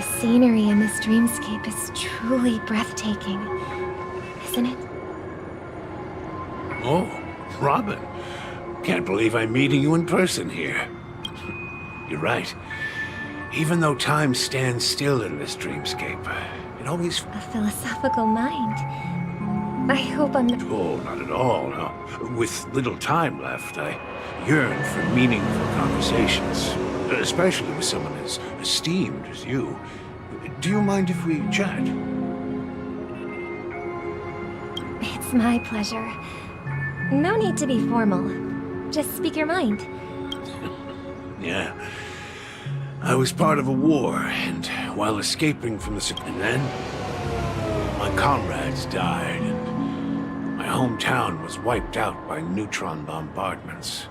The scenery in this dreamscape is truly breathtaking, isn't it? Oh, Robin. Can't believe I'm meeting you in person here. You're right. Even though time stands still in this dreamscape, it always... A philosophical mind. I hope I'm not... Oh, not at all, no. With little time left, I yearn for meaningful conversations, especially with someone as esteemed as you. Do you mind if we chat? It's my pleasure. No need to be formal. Just speak your mind. Yeah. I was part of a war, and while escaping from the... And then, my comrades died, and my hometown was wiped out by neutron bombardments.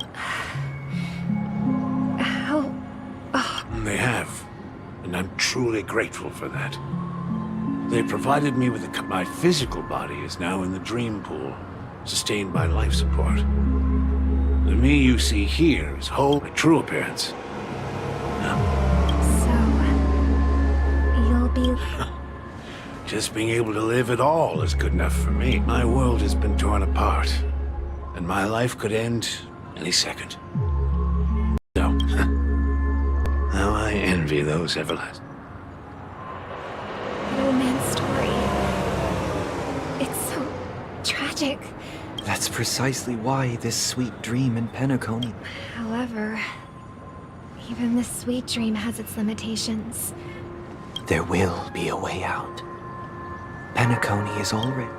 How... Oh. They have, and I'm truly grateful for that. They provided me with my physical body is now in the dream pool, sustained by life support. The me you see here is whole, my true appearance. So... you'll be... Just being able to live at all is good enough for me. My world has been torn apart, and my life could end any second. So, how I envy those everlasting. Romance story. It's so tragic. That's precisely why this sweet dream in Penacony... However, even this sweet dream has its limitations. There will be a way out. Penacony is already...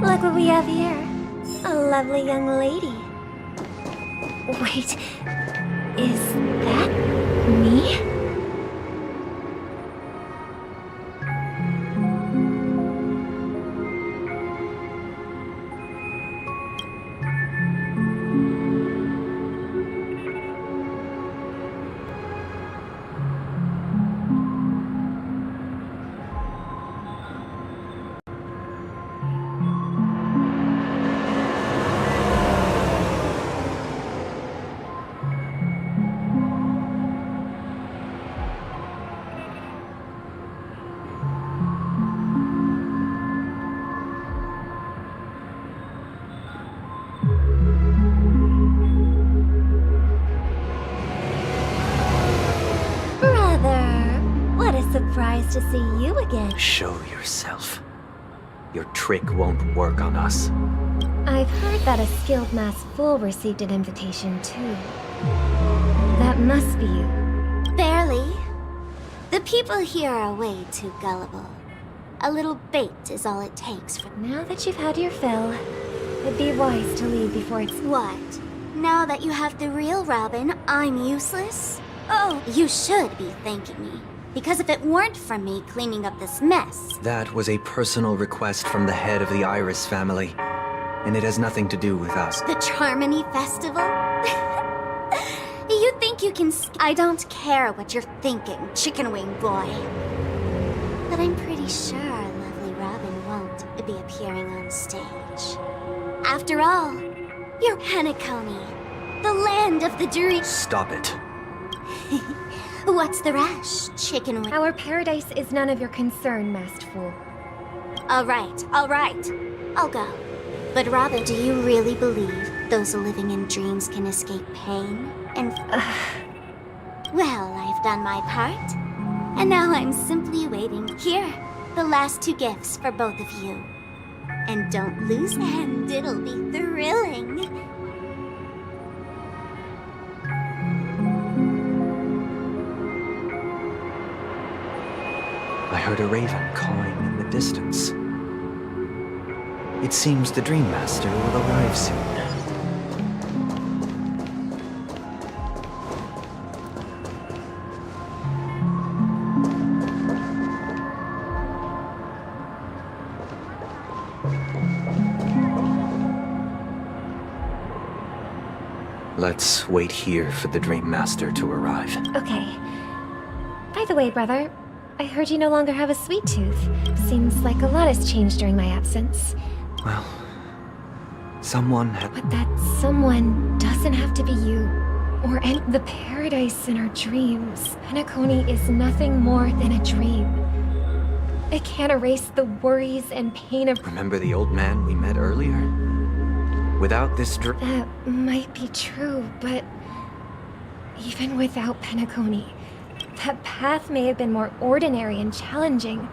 Look what we have here. A lovely young lady. Wait, is that me? Surprised to see you again. Show yourself. Your trick won't work on us. I've heard that a skilled masked fool received an invitation too. That must be you. Barely. The people here are way too gullible. A little bait is all it takes for... Now that you've had your fill, it'd be wise to leave before it's... What? Now that you have the real Robin, I'm useless? Oh, you should be thanking me. Because if it weren't for me cleaning up this mess... That was a personal request from the head of the Iris family. And it has nothing to do with us. The Charmony Festival? You think you can I don't care what you're thinking, chicken wing boy. But I'm pretty sure lovely Robin won't be appearing on stage. After all, you're Penacony, the land of the dream... Stop it. What's the rush, chicken wing? Our paradise is none of your concern, masked fool. All right. I'll go. But Robin, do you really believe those living in dreams can escape pain and... Well, I've done my part. And now I'm simply waiting. Here, the last 2 gifts for both of you. And don't lose end, it'll be thrilling. I heard a raven cawing in the distance. It seems the Dream Master will arrive soon. Let's wait here for the Dream Master to arrive. Okay. By the way, brother, I heard you no longer have a sweet tooth. Seems like a lot has changed during my absence. Well, someone had... But that someone doesn't have to be you. Or the paradise in our dreams. Penacony is nothing more than a dream. It can't erase the worries and pain of... Remember the old man we met earlier? Without this That might be true, but... even without Penacony, that path may have been more ordinary and challenging.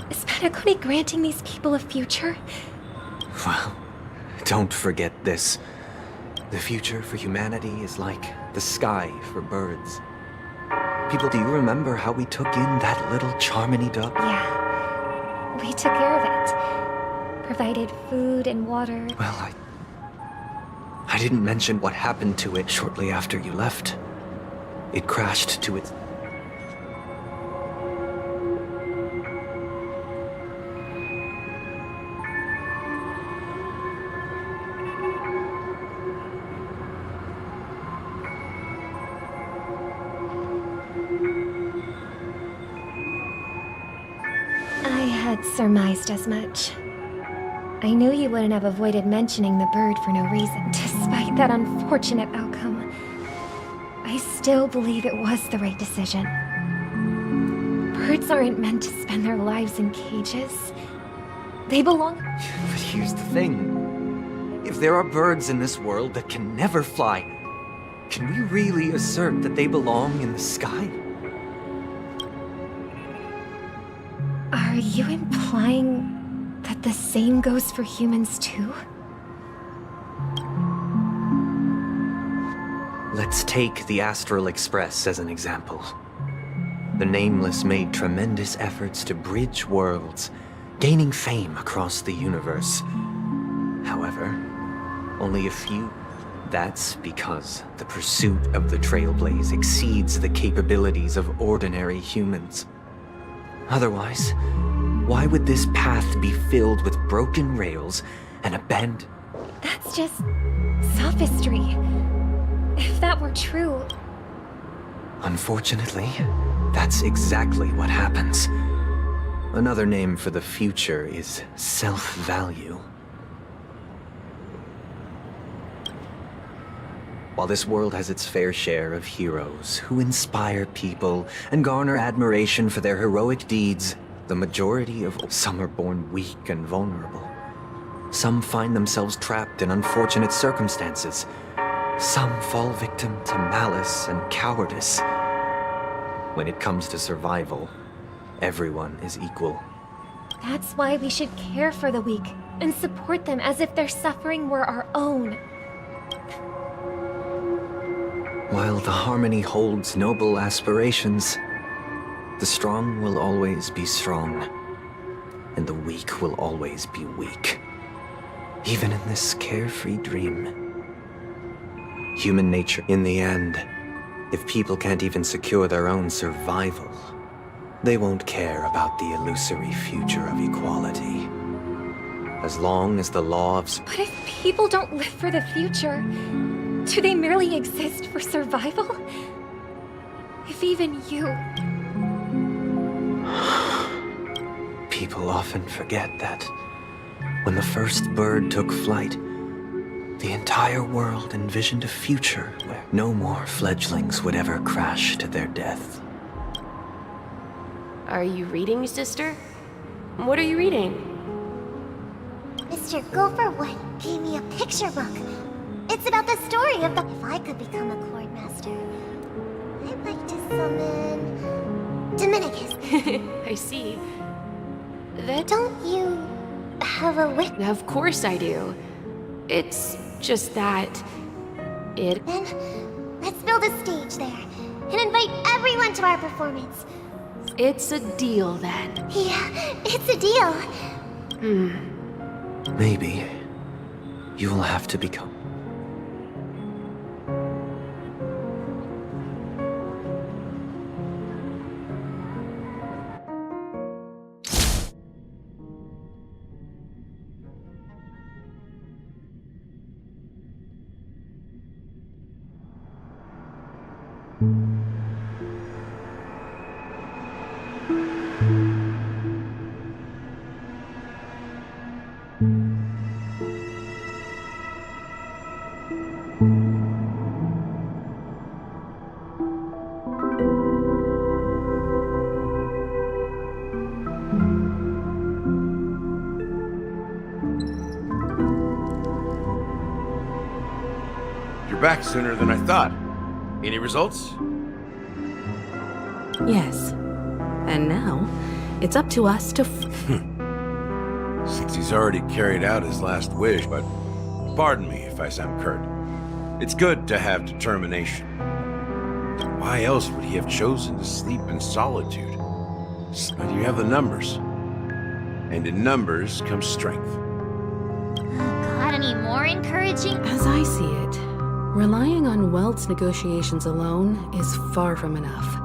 Is Penacony granting these people a future? Well, don't forget this. The future for humanity is like the sky for birds. People, do you remember how we took in that little Charmony duck? Yeah. We took care of it. Provided food and water. Well, I didn't mention what happened to it shortly after you left. It crashed to its... I had surmised as much. I knew you wouldn't have avoided mentioning the bird for no reason, despite that unfortunate outcome. I still believe it was the right decision. Birds aren't meant to spend their lives in cages. They belong... But here's the thing. If there are birds in this world that can never fly, can we really assert that they belong in the sky? Are you implying that the same goes for humans too? Let's take the Astral Express as an example. The Nameless made tremendous efforts to bridge worlds, gaining fame across the universe. However, only a few. That's because the pursuit of the Trailblaze exceeds the capabilities of ordinary humans. Otherwise, why would this path be filled with broken rails and abandoned? That's just... sophistry. If that were true... Unfortunately, that's exactly what happens. Another name for the future is self-value. While this world has its fair share of heroes who inspire people and garner admiration for their heroic deeds, the majority of some are born weak and vulnerable. Some find themselves trapped in unfortunate circumstances. Some fall victim to malice and cowardice. When it comes to survival, everyone is equal. That's why we should care for the weak and support them as if their suffering were our own. While the Harmony holds noble aspirations, the strong will always be strong, and the weak will always be weak. Even in this carefree dream. Human nature, in the end, if people can't even secure their own survival, they won't care about the illusory future of equality. As long as the law of... But if people don't live for the future, do they merely exist for survival? If even you... People often forget that when the first bird took flight, the entire world envisioned a future where no more fledglings would ever crash to their death. Are you reading, sister? What are you reading? Mr. Gopherwood gave me a picture book. It's about the story of the... If I could become a Chord Master, I'd like to summon... Dominicus. I see. Don't you have a wit? Of course I do. It's just that... Then, let's build a stage there, and invite everyone to our performance. It's a deal, then. Yeah, it's a deal. Maybe you will have to become. You're back sooner than I thought. Any results? Yes. And now, it's up to us to Since he's already carried out his last wish, but pardon me if I sound curt. It's good to have determination. Why else would he have chosen to sleep in solitude? But you have the numbers. And in numbers comes strength. Got any more encouraging? As I see it, relying on Welt's negotiations alone is far from enough.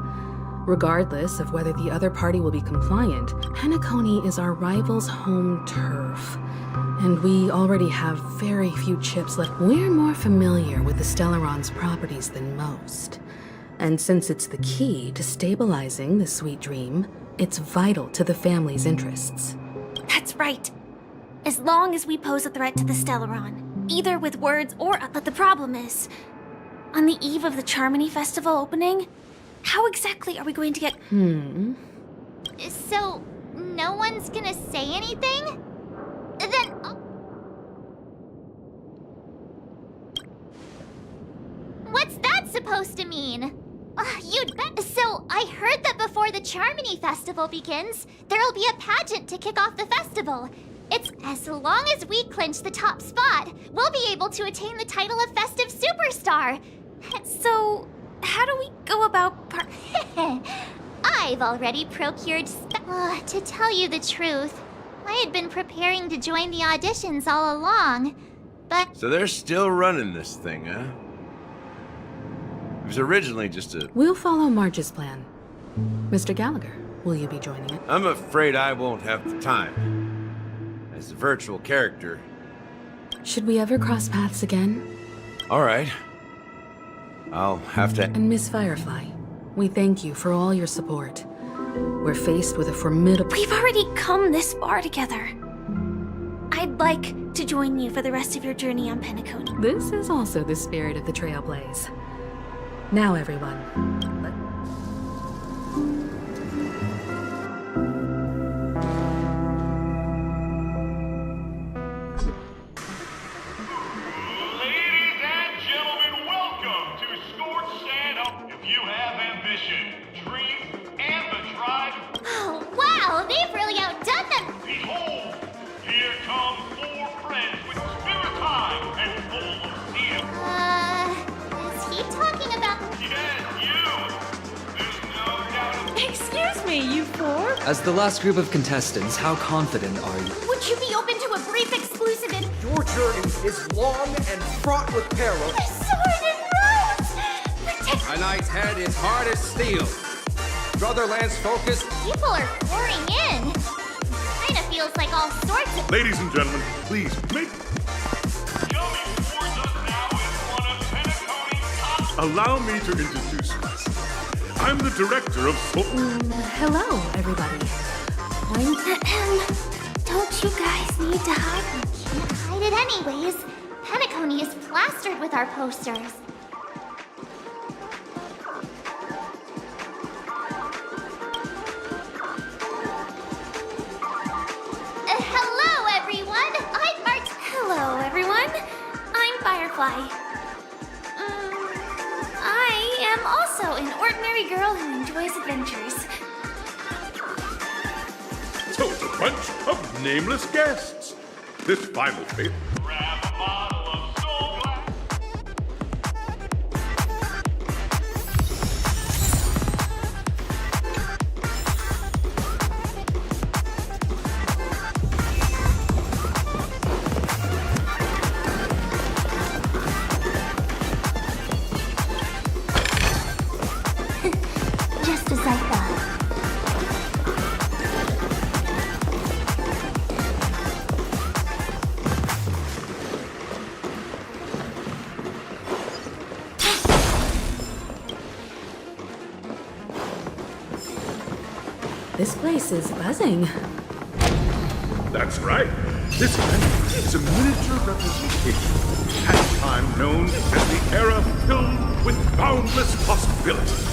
Regardless of whether the other party will be compliant, Penacony is our rival's home turf. And we already have very few chips left. We're more familiar with the Stellaron's properties than most. And since it's the key to stabilizing the sweet dream, it's vital to the family's interests. That's right. As long as we pose a threat to the Stellaron, either with words or... But the problem is, on the eve of the Charmony Festival opening, how exactly are we going to get... So, no one's gonna say anything? Then... What's that supposed to mean? You'd bet. So, I heard that before the Charmony Festival begins, there'll be a pageant to kick off the festival. It's as long as we clinch the top spot, we'll be able to attain the title of Festive Superstar. So, how do we go about I've already procured to tell you the truth, I had been preparing to join the auditions all along, but... So they're still running this thing, huh? It was originally just a... We'll follow Marge's plan. Mr. Gallagher, will you be joining it? I'm afraid I won't have the time. As a virtual character... Should we ever cross paths again? All right. I'll have to... And Miss Firefly, we thank you for all your support. We're faced with a formidable... We've already come this far together. I'd like to join you for the rest of your journey on Penacony. This is also the spirit of the Trailblaze. Now, everyone. Ladies and gentlemen, welcome to Scorch Stand Up. If you have ambition, dreams, and the drive, Oh, wow, they've really outdone them! behold, here come 4 friends with spirit time and full of steel. Is he talking about... Yes, you! There's no doubt. Excuse me, you four? As the last group of contestants, how confident are you? Would you be open to a brief exclusive in... Your journey is long and fraught with peril. The sword and rose! Protect... A knight's head is hard as steel. Brotherland's focus. People are pouring in. Kinda feels like all sorts of... Ladies and gentlemen, please make... Coming towards us now is one of Penacony's top... Allow me to introduce myself. I'm the director of Hello, everybody. Don't you guys need to hide? We can't hide it anyways. Penacony is plastered with our posters. Hello, everyone. I'm Mart. Hello, everyone. I'm Firefly. I am also an ordinary girl who enjoys adventures. So it's a bunch of nameless guests. This Bible faith. Grab a bottle of soul glass. This place is buzzing. That's right. This event is a miniature representation of past time known as the era filled with boundless possibilities.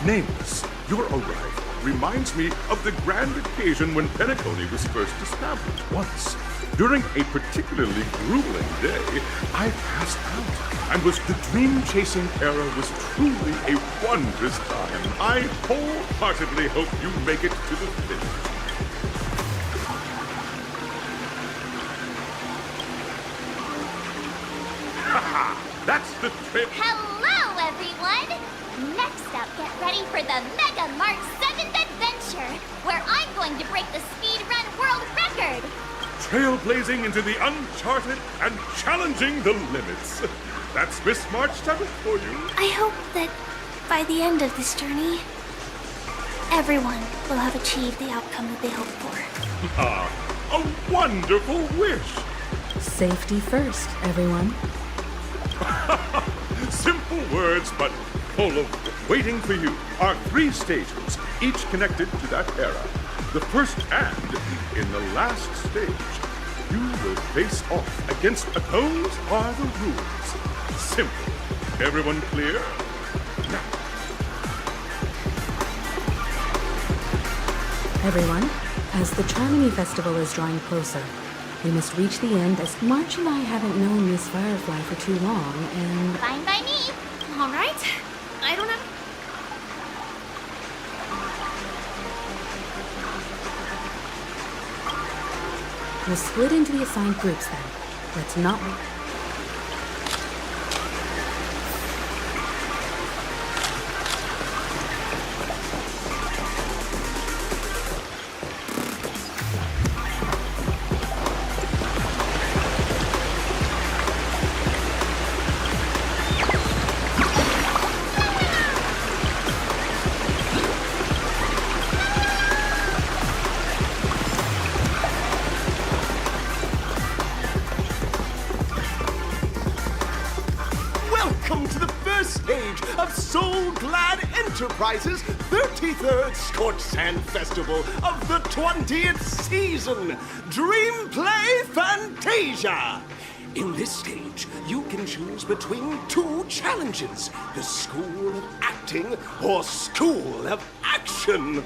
Nameless, your arrival reminds me of the grand occasion when Penacony was first established. Once, during a particularly grueling day, I passed out, and the dream-chasing era was truly a wondrous time. I wholeheartedly hope you make it to the finish. That's the trip. Hello, everyone! Next up, get ready for the Mega Mart 7th Adventure, where I'm going to break the speedrun world record! Trailblazing into the uncharted and challenging the limits. That's Miss March 7th for you. I hope that by the end of this journey, everyone will have achieved the outcome that they hoped for. Ah, a wonderful wish. Safety first, everyone. Simple words, but full of waiting for you are 3 stages, each connected to that era. The first and in the last stage, you will face off against those are the rules. Simple. Everyone clear? Now, Everyone, as the Charmony Festival is drawing closer, we must reach the end as March and I haven't known Miss Firefly for too long, and... Fine by me. All right. I don't have... We'll split into the assigned groups then. Let's not... Welcome to the first stage of Soul Glad Enterprises' 33rd Scorched Sand Festival of the 20th season, Dream Play Fantasia. In this stage, you can choose between 2 challenges, the School of Acting or School of Action.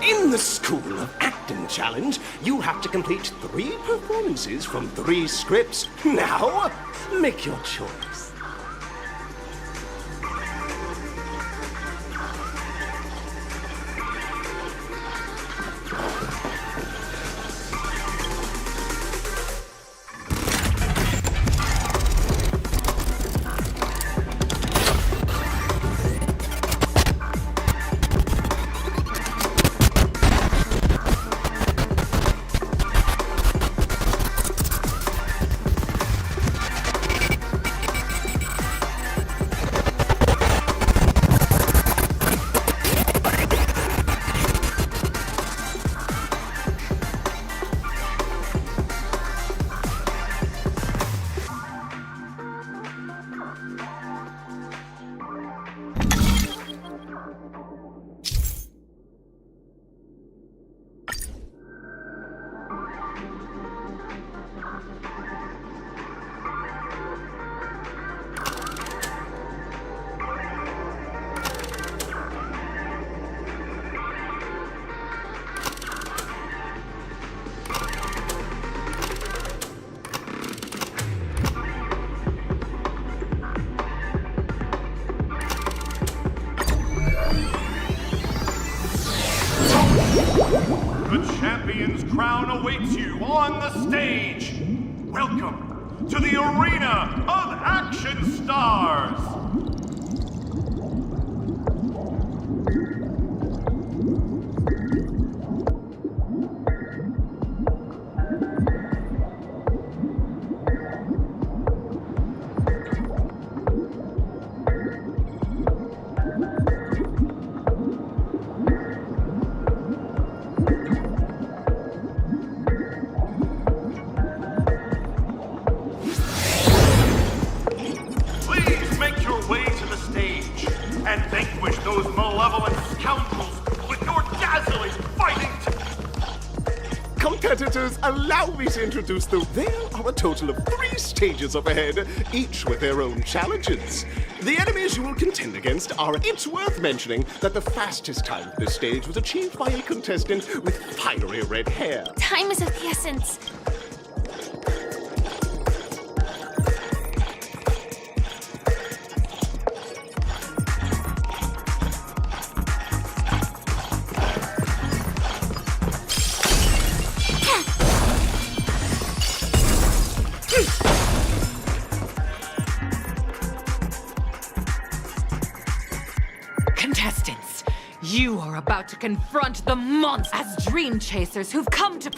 In the School of Acting Challenge, you have to complete 3 performances from 3 scripts. Now, make your choice. welcome to the Arena of Action Stars! Please make your way to the stage and vanquish those malevolent scoundrels with your dazzling fighting. Competitors, allow me to introduce them. There are a total of 3 stages up ahead, each with their own challenges. The enemies you will contend against are... It's worth mentioning that the fastest time of this stage was achieved by a contestant with fiery red hair. Time is of the essence. Contestants, you are about to confront the monsters as dream chasers who've come to...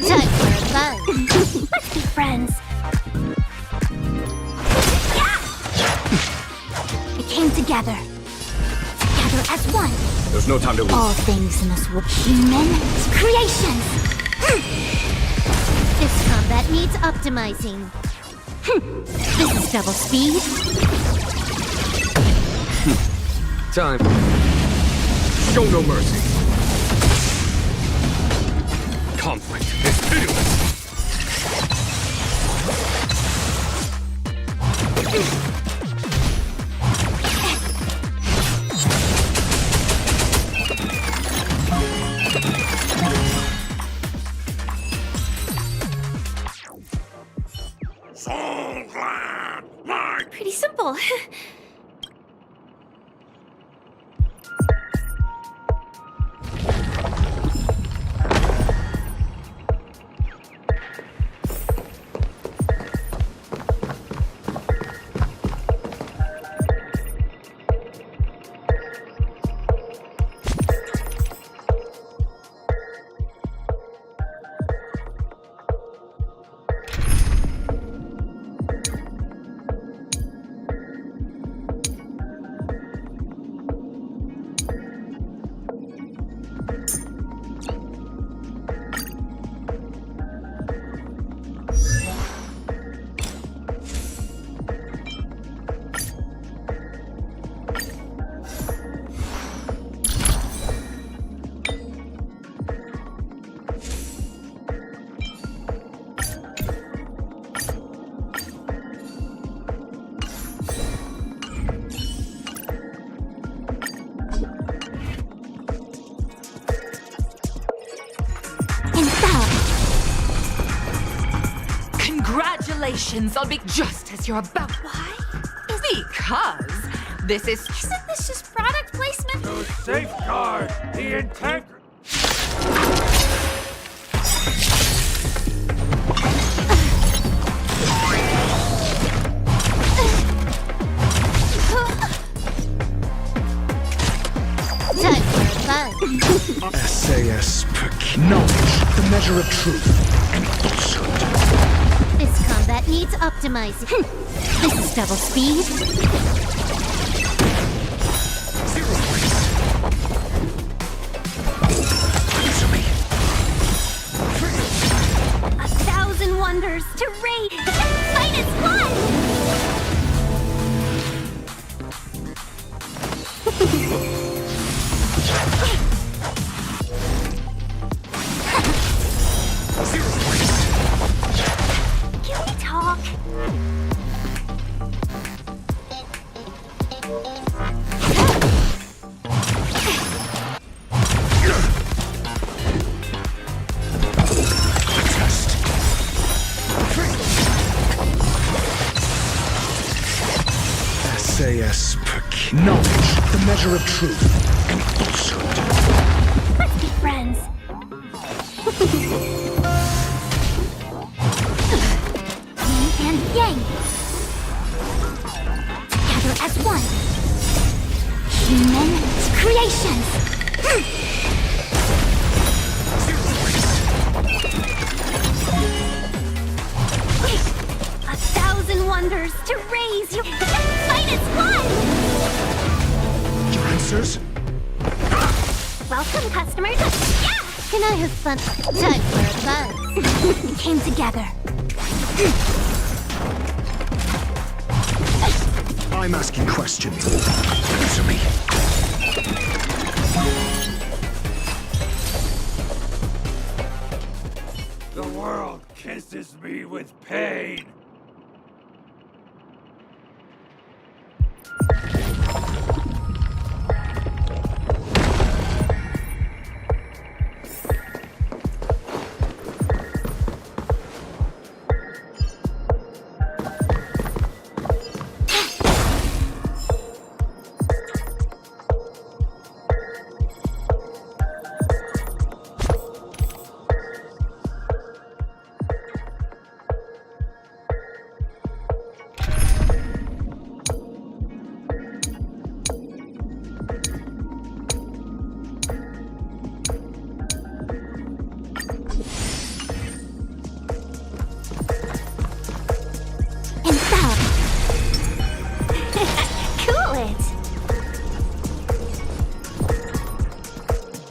Time for a buzz. Let's be friends. We came together. Together as one. There's no time to lose. All things must work. Human creations. This combat needs optimizing. This is double speed. Time. Show no mercy. Conflict is pitiless. Pretty simple. Congratulations on being just as you're about. Why? Because this is... Isn't this just product placement? To safeguard the integrity. Time for a buzz. SAS per knowledge, the measure of truth and falsehood. This combat needs optimizing. This is double speed. Zero waste. wonders to raise. The fight is won! Can we talk? SAS per knowledge, the measure of truth and falsehood. Let's be friends. Yin and yang. Together as one. Human creations. 1,000 wonders to raise you. The fight is won! Your answers? Welcome, customers. Yeah! Can I have fun? Time for a buzz. We came together. I'm asking questions. Answer me. The world kisses me with pain.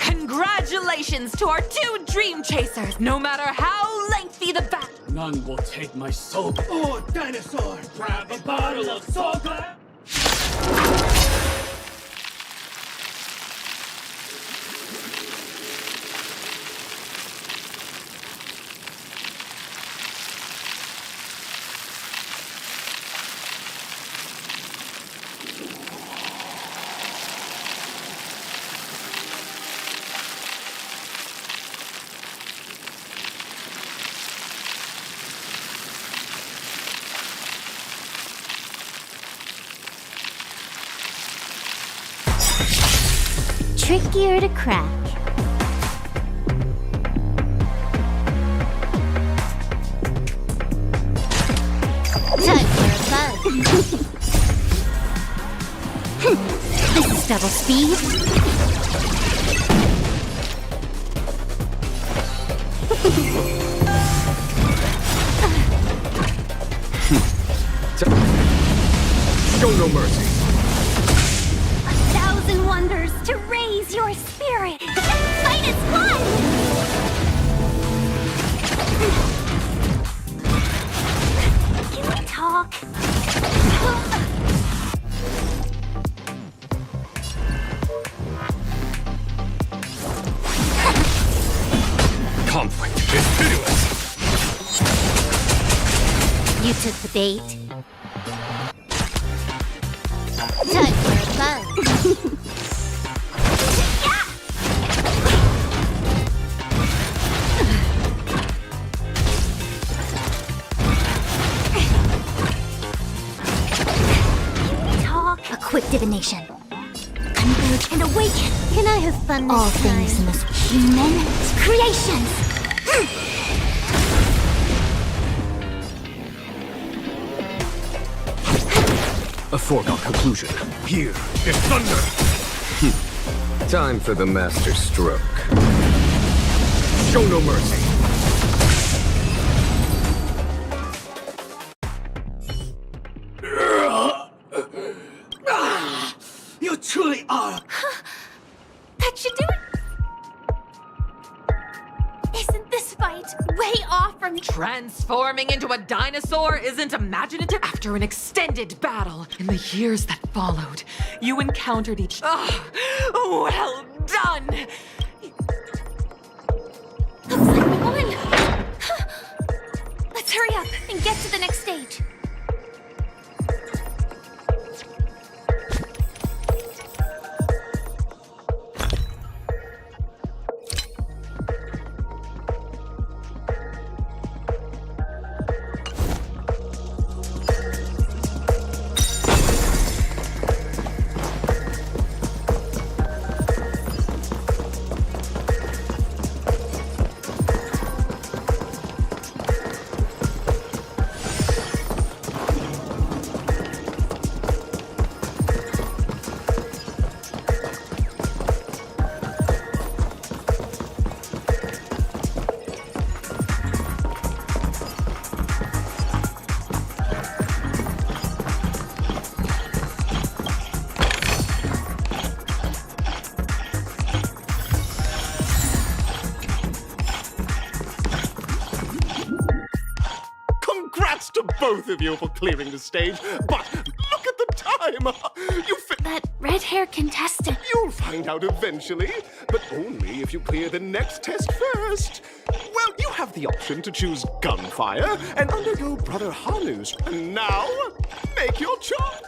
Congratulations to our 2 dream chasers, no matter how lengthy the battle. None will take my soul. Oh, dinosaur! Grab a bottle of Soul Glad! Trickier to crack. Time for a buzz. This is double speed. Show no mercy. 1,000 wonders to raise your spirit. The fight is won! Can we talk? Conflict is pitiless. You took the bait. Time for a buzz. A quick divination. Converge and awaken. Can I have fun this All time? things in this human creations. A foregone conclusion. Here is thunder. Time for the master stroke. Show no mercy. You truly are. That should do it. Isn't this fight way off from the... Transforming into a dinosaur isn't imaginative. After an extended battle, in the years that followed, you encountered each... Oh, well done! Looks like we won! Let's hurry up and get to the next stage. Congrats to both of you for clearing the stage, but look at the time! You That red-haired contestant. You'll find out eventually, but only if you clear the next test first. Well, you have the option to choose gunfire and undergo Brother Hanu's. And now, make your choice.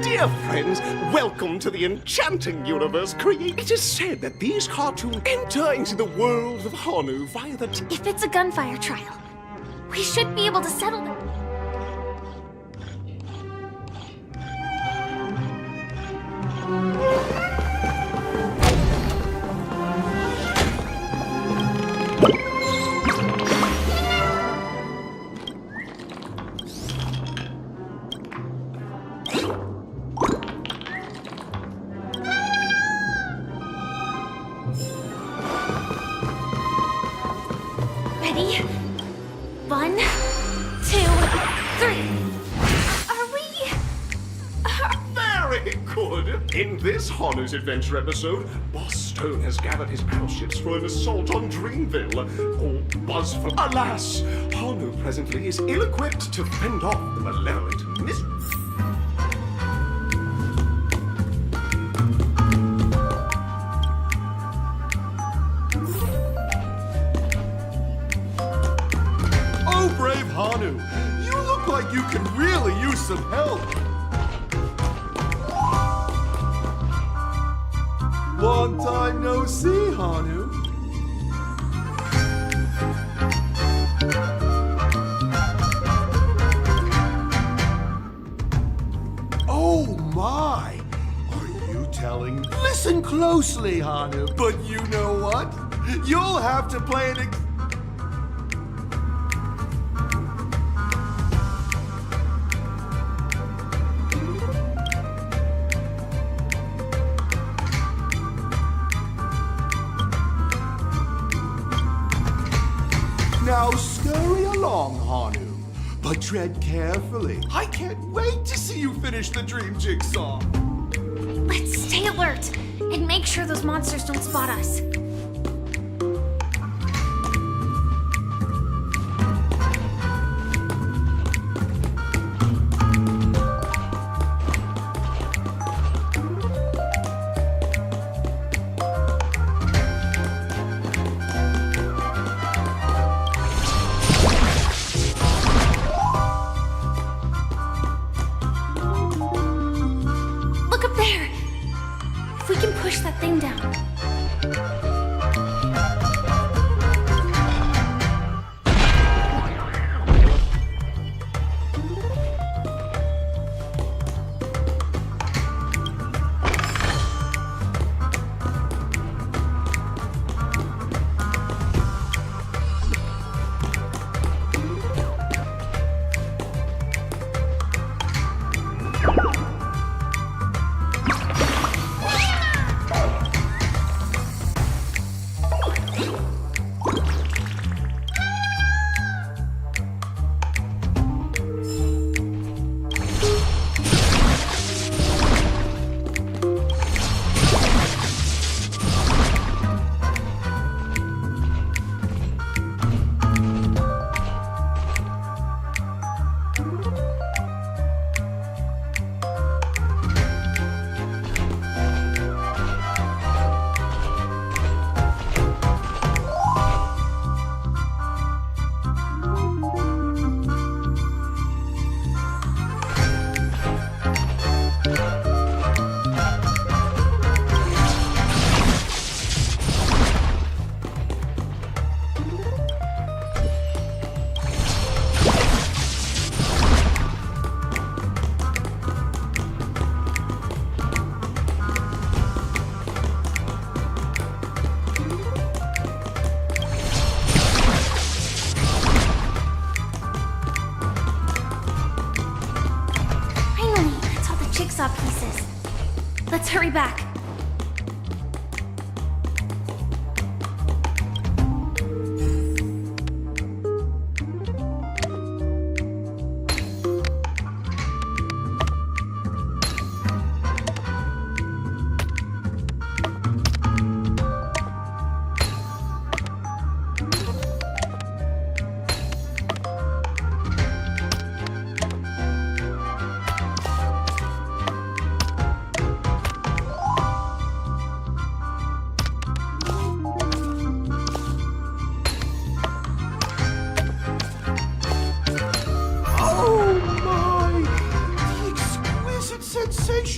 Dear friends, welcome to the enchanting universe created. It is said that these cartoons enter into the world of Hanu via the... If it's a gunfire trial, we should be able to settle them. Ready? 1, 2, 3. Are we... Very good! In this Hanu's Adventure episode, Boss Stone has gathered his battleships for an assault on Dreamville. All buzz for... Alas! Hanu presently is ill-equipped to fend off the malevolent mystery. Oh, brave Hanu! You look like you can really use some help! Long time no see, Hanu. Oh my! Are you telling me? Listen closely, Hanu. But you know what? You'll have to play an but tread carefully. I can't wait to see you finish the dream jigsaw. Let's stay alert and make sure those monsters don't spot us. Look up there! If we can push that thing down. Jigsaw pieces. Let's hurry back.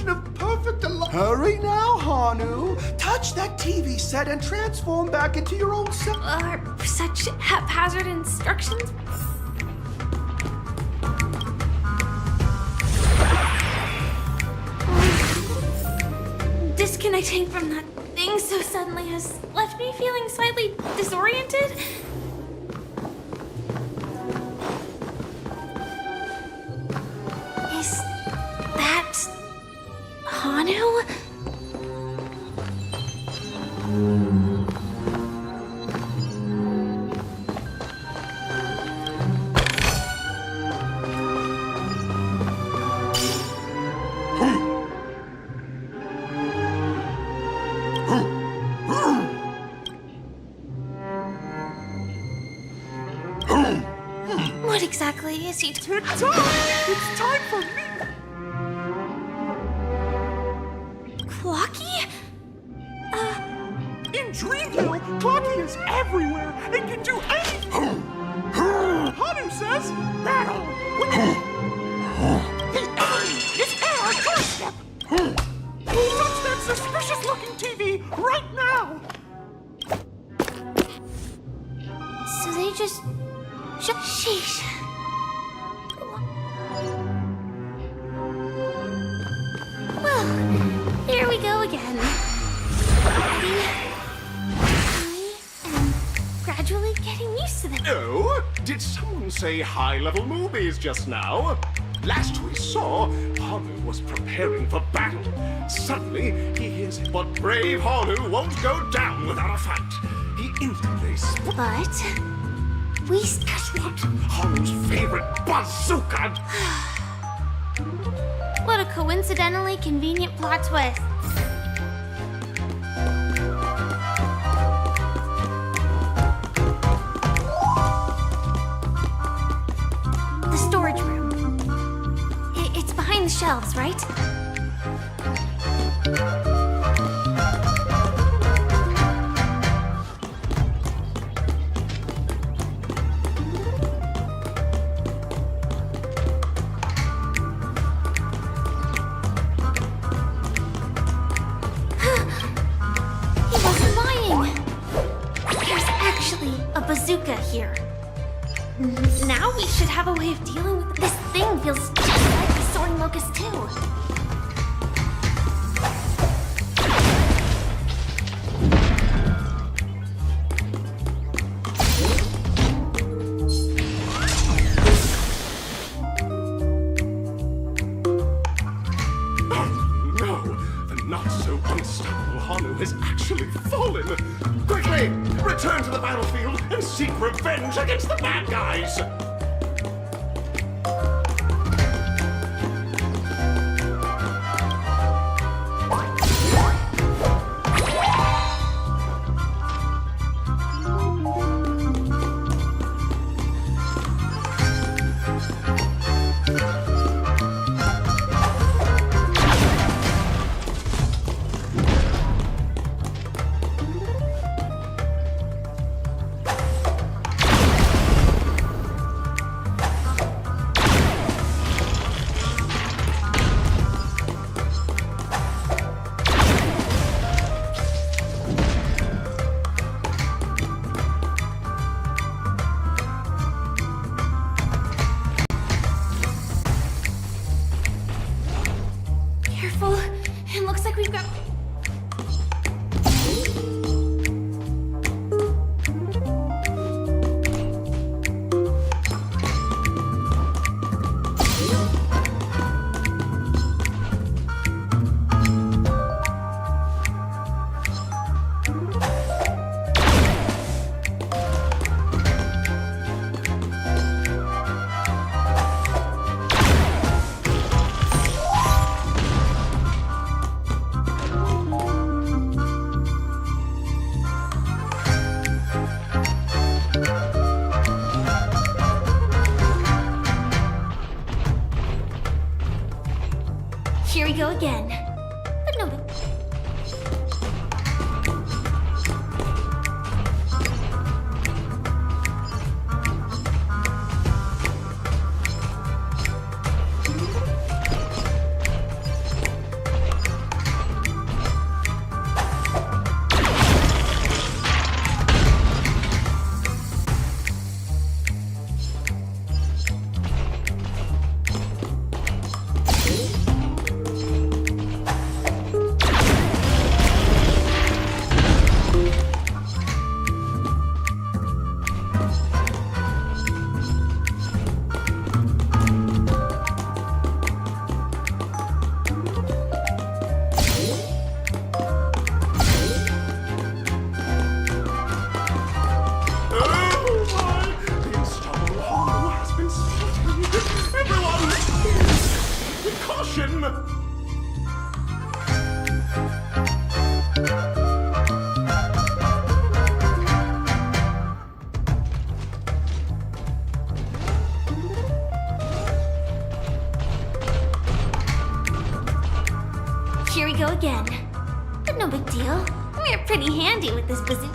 Of perfect alignment. Hurry now, Hanu. Touch that TV set and transform back into your old self. Such haphazard instructions. Disconnecting from that thing so suddenly has left me feeling slightly disoriented. Is that Hanu? What exactly is he doing? It's time for me. Clocky? In Dreamville, Clocky is everywhere and can do anything. Hanu says battle. The enemy is at our doorstep. Touch that suspicious-looking TV right now. So they just... Sheesh. Well, here we go again. Ready? I am gradually getting used to this. Oh, did someone say high-level movies just now? Last we saw, Hanu was preparing for battle. Suddenly, he hears it. But brave Hanu won't go down without a fight. He instantly... But... We... Guess what? Hanu's favorite bazooka! What a coincidentally convenient plot twist. The storage room. It's behind the shelves, right? Bazooka here. Now we should have a way of dealing with this thing. Feels just like the soaring locust too. Oh no! The not-so-unstoppable Hanu has actually fallen! Quickly! Return to the battlefield and seek revenge against the bad guys! Here we go again. But no big... Here we go again. But no big deal. We're pretty handy with this bazooka.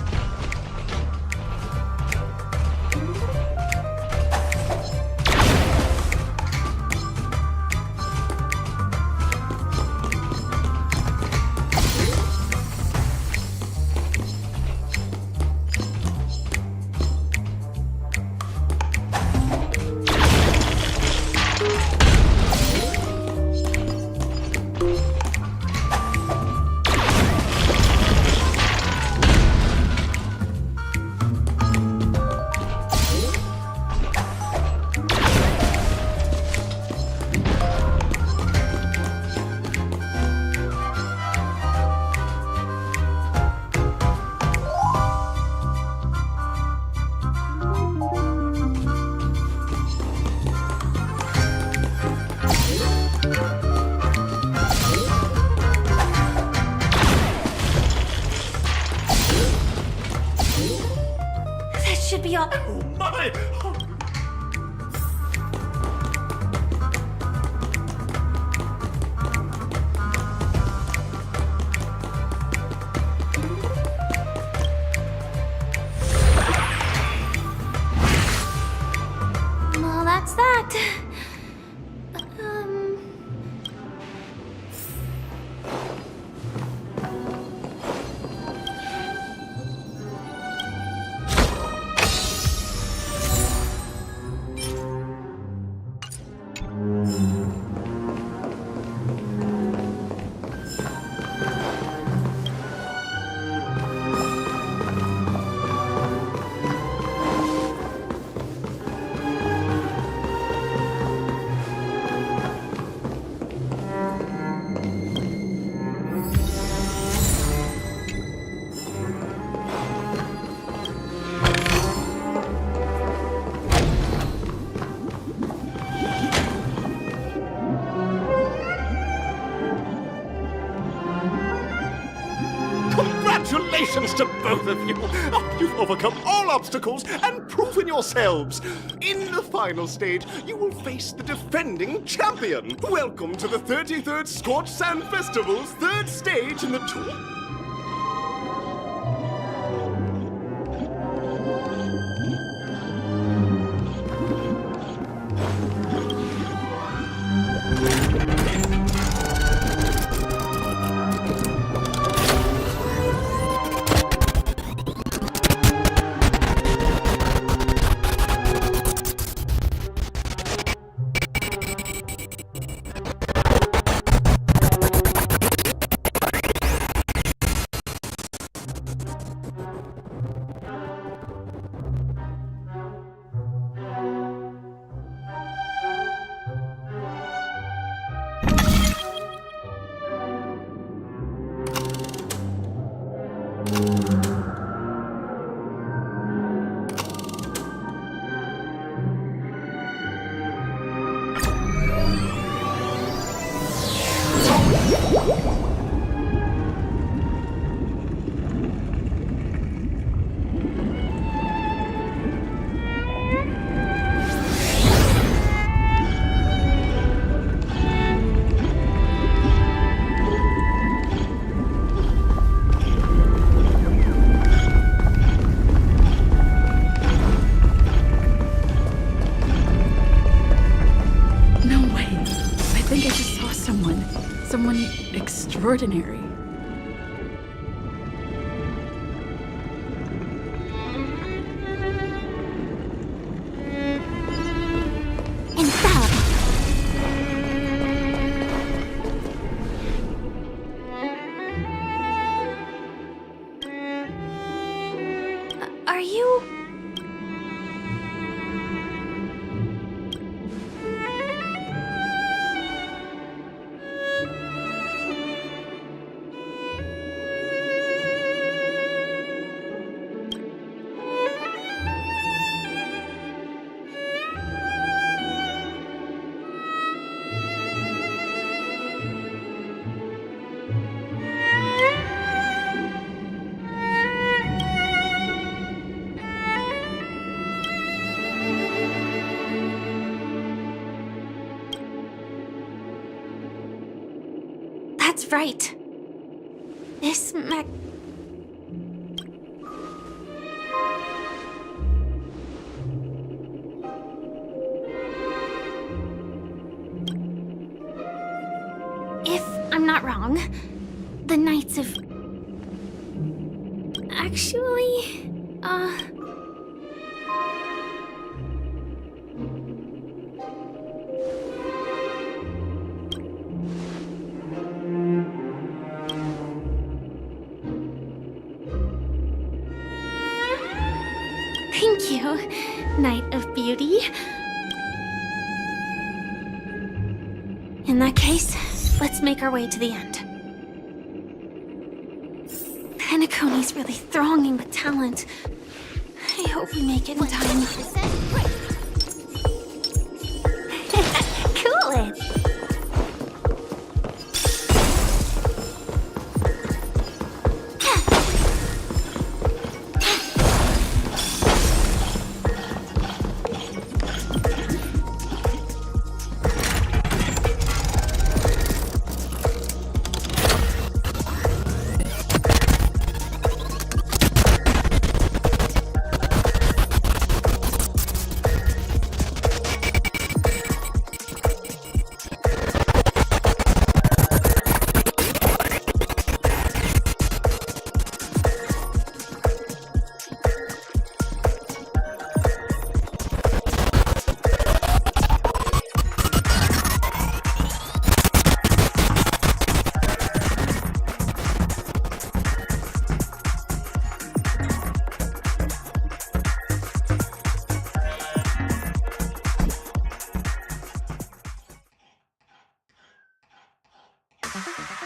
Oh my! Well, that's that. Congratulations to both of you! Oh, you've overcome all obstacles and proven yourselves. In the final stage, you will face the defending champion. Welcome to the 33rd Scorched Sand Festival's third stage in the tour. Someone extraordinary. Are you... That's right. This If I'm not wrong, the Knights of... Actually, Thank you, Knight of Beauty. In that case, let's make our way to the end. Penacony's really thronging with talent. I hope we make it in time. Cool it! Congratulations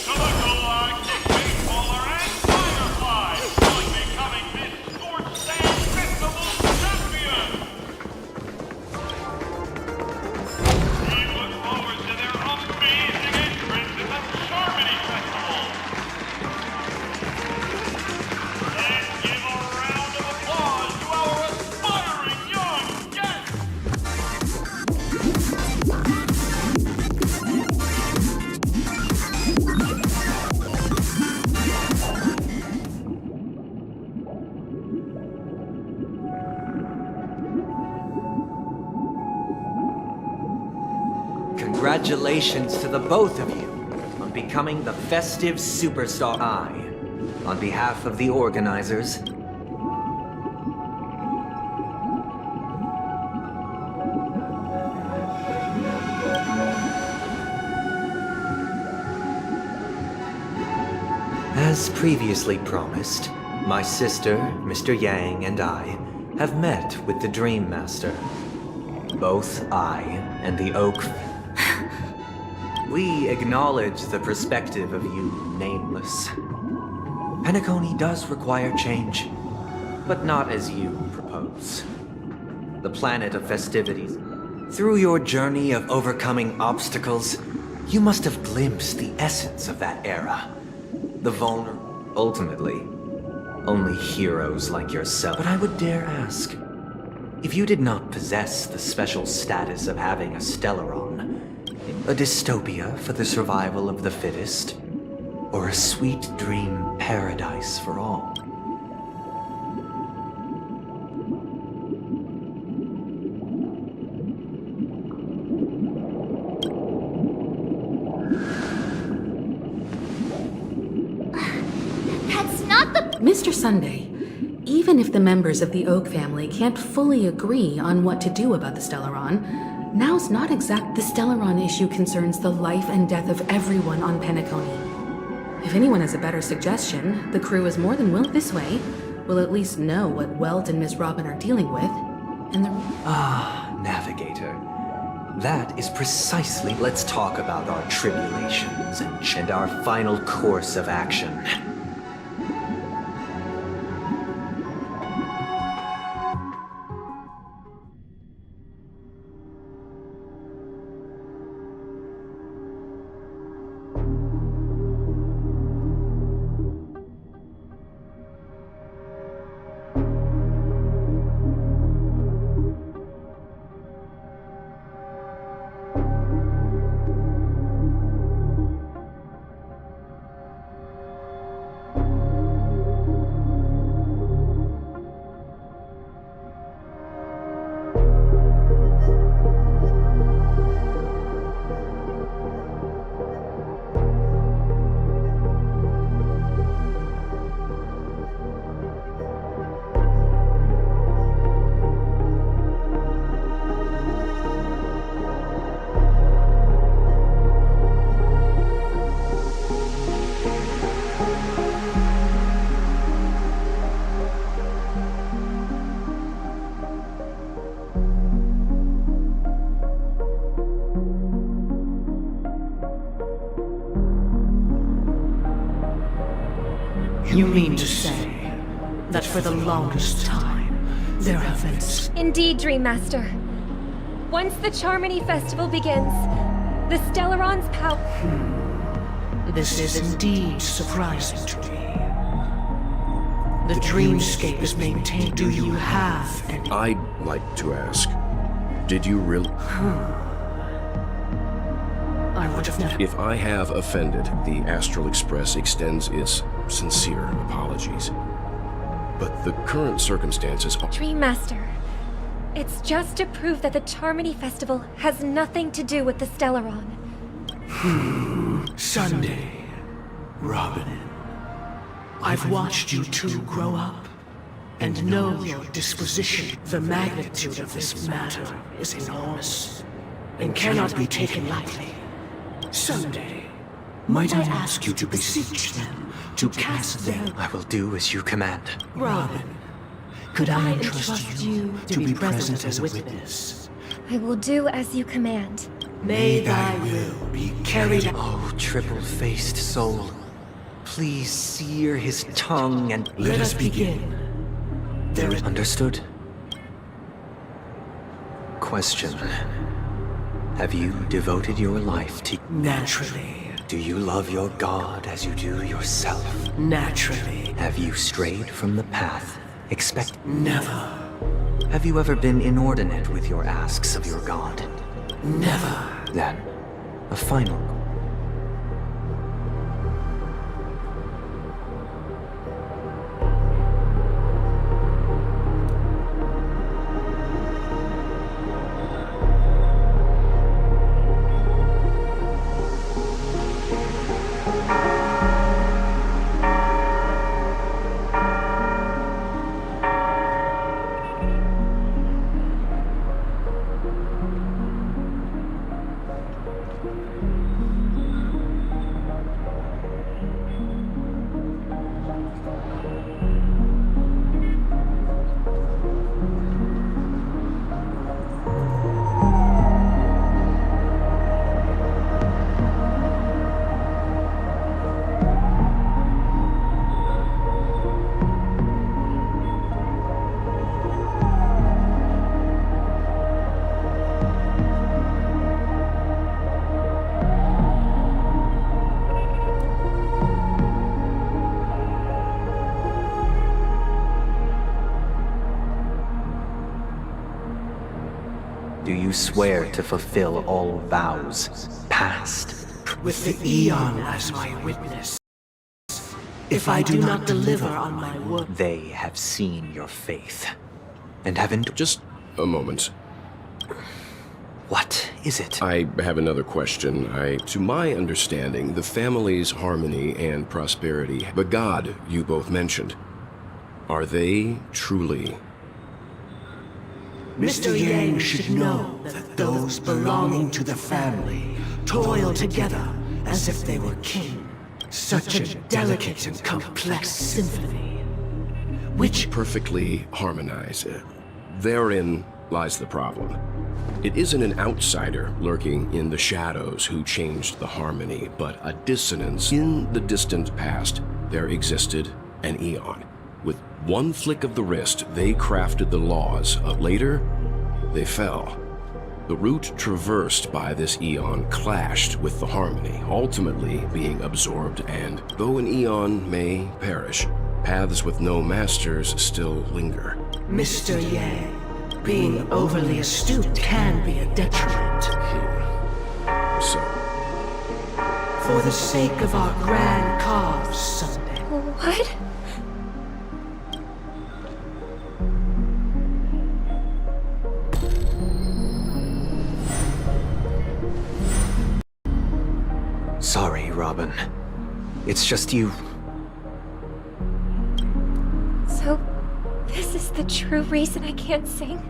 to the Galactic Baseballer and Firefly on becoming this Scorched Sand Festival champion! We look forward to their amazing entrance at the Charmony Festival! Let's give a round of applause to our aspiring young guests! Congratulations to the both of you on becoming the festive superstar. On behalf of the organizers, as previously promised, my sister, Mr. Yang, and I have met with the Dream Master. Both I and the Oak. We acknowledge the perspective of you, Nameless. Penacony does require change, but not as you propose. The planet of festivities. Through your journey of overcoming obstacles, you must have glimpsed the essence of that era. The vulnerable. Ultimately, only heroes like yourself. But I would dare ask, if you did not possess the special status of having a Stellaron, a dystopia for the survival of the fittest, or a sweet dream paradise for all. That's not the. Mr. Sunday, even if the members of the Oak family can't fully agree on what to do about the Stellaron, now's not exact. The Stellaron issue concerns the life and death of everyone on Penacony. If anyone has a better suggestion, the crew is more than willing. This way, we'll at least know what Welt and Miss Robin are dealing with, and the... Navigator. That is precisely... Let's talk about our tribulations and our final course of action. You mean to say that for the longest time, there have been... Indeed, Dream Master. Once the Charmony Festival begins, the Stellaron's power... This is indeed surprising to me. The dreamscape is maintained. Do you have any... I'd like to ask, did you really... I would have never... If I have offended, the Astral Express extends its sincere apologies. But the current circumstances are... Dream Master, it's just to prove that the Charmony Festival has nothing to do with the Stellaron. Sunday, Robin, I've watched you two grow up and know your disposition. The magnitude of this matter is enormous and cannot be taken lightly. Sunday, might I ask you to beseech them to cast their... I will do as you command. Robin, could I entrust you to be present as a witness I will do as you command. May thy will be carried out. Oh, triple-faced soul, please sear his tongue and Let us begin. There is... Understood? Question. Have you devoted your life to... Naturally. Do you love your God as you do yourself? Naturally. Have you strayed from the path? Never. Have you ever been inordinate with your asks of your God? Never. Then, a final. Do you swear to fulfill all vows, past? With the Eon as my witness. If I do not deliver on my word... They have seen your faith, and haven't... Just a moment. What is it? I have another question. To my understanding, the family's harmony and prosperity, the God you both mentioned, are they truly... Mr. Yang should know that those belonging to the family toil together as if they were kin. Such a delicate and complex symphony, which perfectly harmonize. Therein lies the problem. It isn't an outsider lurking in the shadows who changed the harmony, but a dissonance. In the distant past, there existed an Eon. With one flick of the wrist, they crafted the laws. Later, they fell. The route traversed by this Eon clashed with the harmony, ultimately being absorbed, and though an Eon may perish, paths with no masters still linger. Mr. Yang, being overly astute can be a detriment. So, for the sake of our grand cause someday. What? Sorry, Robin. It's just you. So, this is the true reason I can't sing?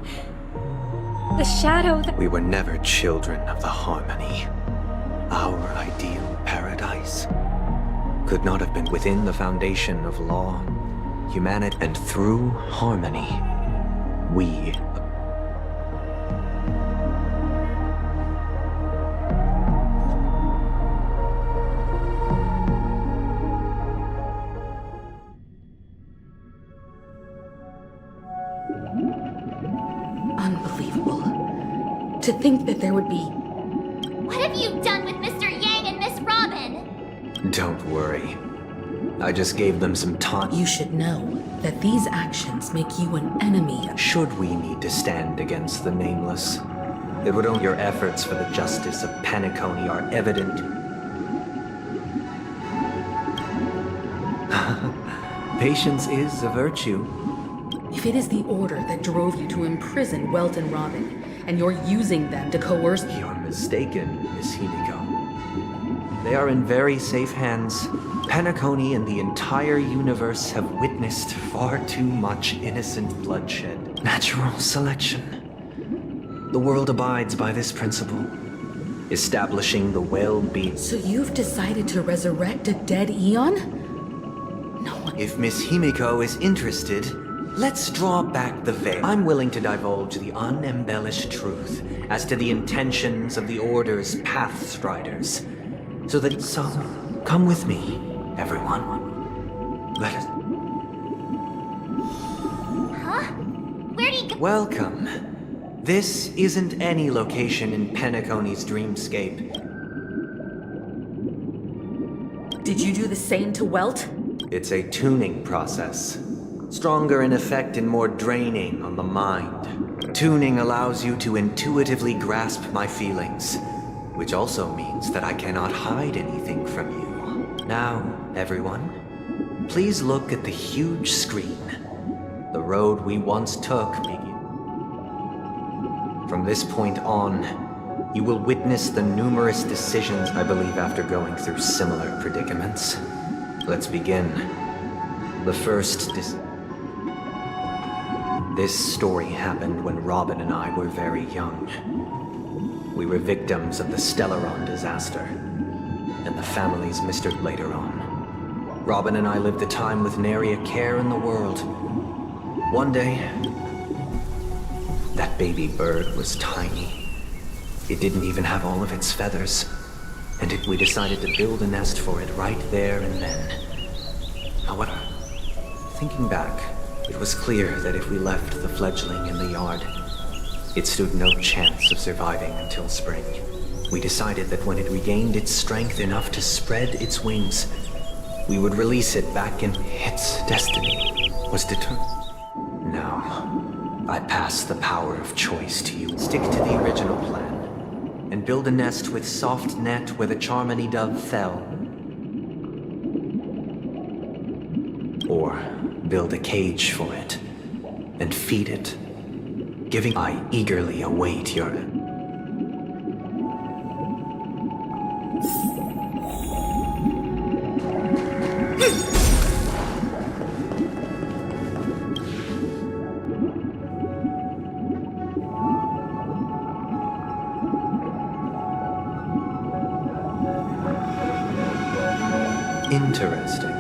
The shadow that... We were never children of the harmony. Our ideal paradise could not have been within the foundation of law, humanity, and through harmony, we... Unbelievable. To think that there would be... What have you done with Mr. Yang and Miss Robin? Don't worry. I just gave them some time. You should know that these actions make you an enemy. Should we need to stand against the Nameless, it would only... Your efforts for the justice of Penacony are evident. Patience is a virtue. If it is the order that drove you to imprison Welt and Robin, and you're using them to coerce... You're mistaken, Miss Himiko. They are in very safe hands. Penacony and the entire universe have witnessed far too much innocent bloodshed. Natural selection. The world abides by this principle, establishing the well-being... So you've decided to resurrect a dead Eon? No one... If Miss Himiko is interested, Let's draw back the veil. I'm willing to divulge the unembellished truth as to the intentions of the Order's Pathstriders. So come with me, everyone. Let us... Huh? Where'd he go? Welcome. This isn't any location in Penacony's dreamscape. Did you do the same to Welt? It's a tuning process. Stronger in effect and more draining on the mind. Tuning allows you to intuitively grasp my feelings, which also means that I cannot hide anything from you. Now, everyone, please look at the huge screen. The road we once took begins. From this point on, you will witness the numerous decisions I believe after going through similar predicaments. Let's begin. The first This story happened when Robin and I were very young. We were victims of the Stellaron disaster, and the families missed her later on. Robin and I lived the time with nary a care in the world. One day, that baby bird was tiny. It didn't even have all of its feathers, and we decided to build a nest for it right there and then. However, thinking back, it was clear that if we left the fledgling in the yard, it stood no chance of surviving until spring. We decided that when it regained its strength enough to spread its wings, we would release it back in its destiny was determined. Now, I pass the power of choice to you. Stick to the original plan, and build a nest with soft net where the Charmony dove fell. Or build a cage for it, and feed it, giving I eagerly await your... Interesting.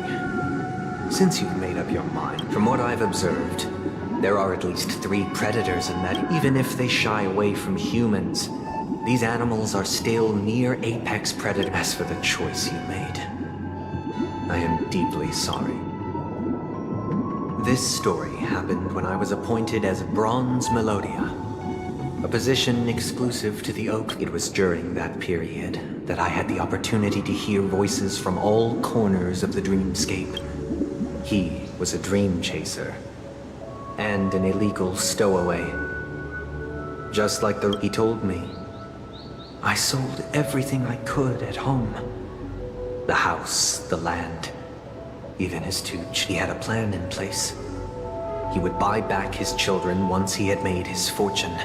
Since you've made up your mind, from what I've observed, there are at least 3 predators in that even if they shy away from humans, these animals are still near apex predators. As for the choice you made, I am deeply sorry. This story happened when I was appointed as Bronze Melodia, a position exclusive to the Oak. It was during that period that I had the opportunity to hear voices from all corners of the dreamscape. He was a dream chaser, and an illegal stowaway. Just like he told me, I sold everything I could at home. The house, the land, even his tooch. He had a plan in place. He would buy back his children once he had made his fortune,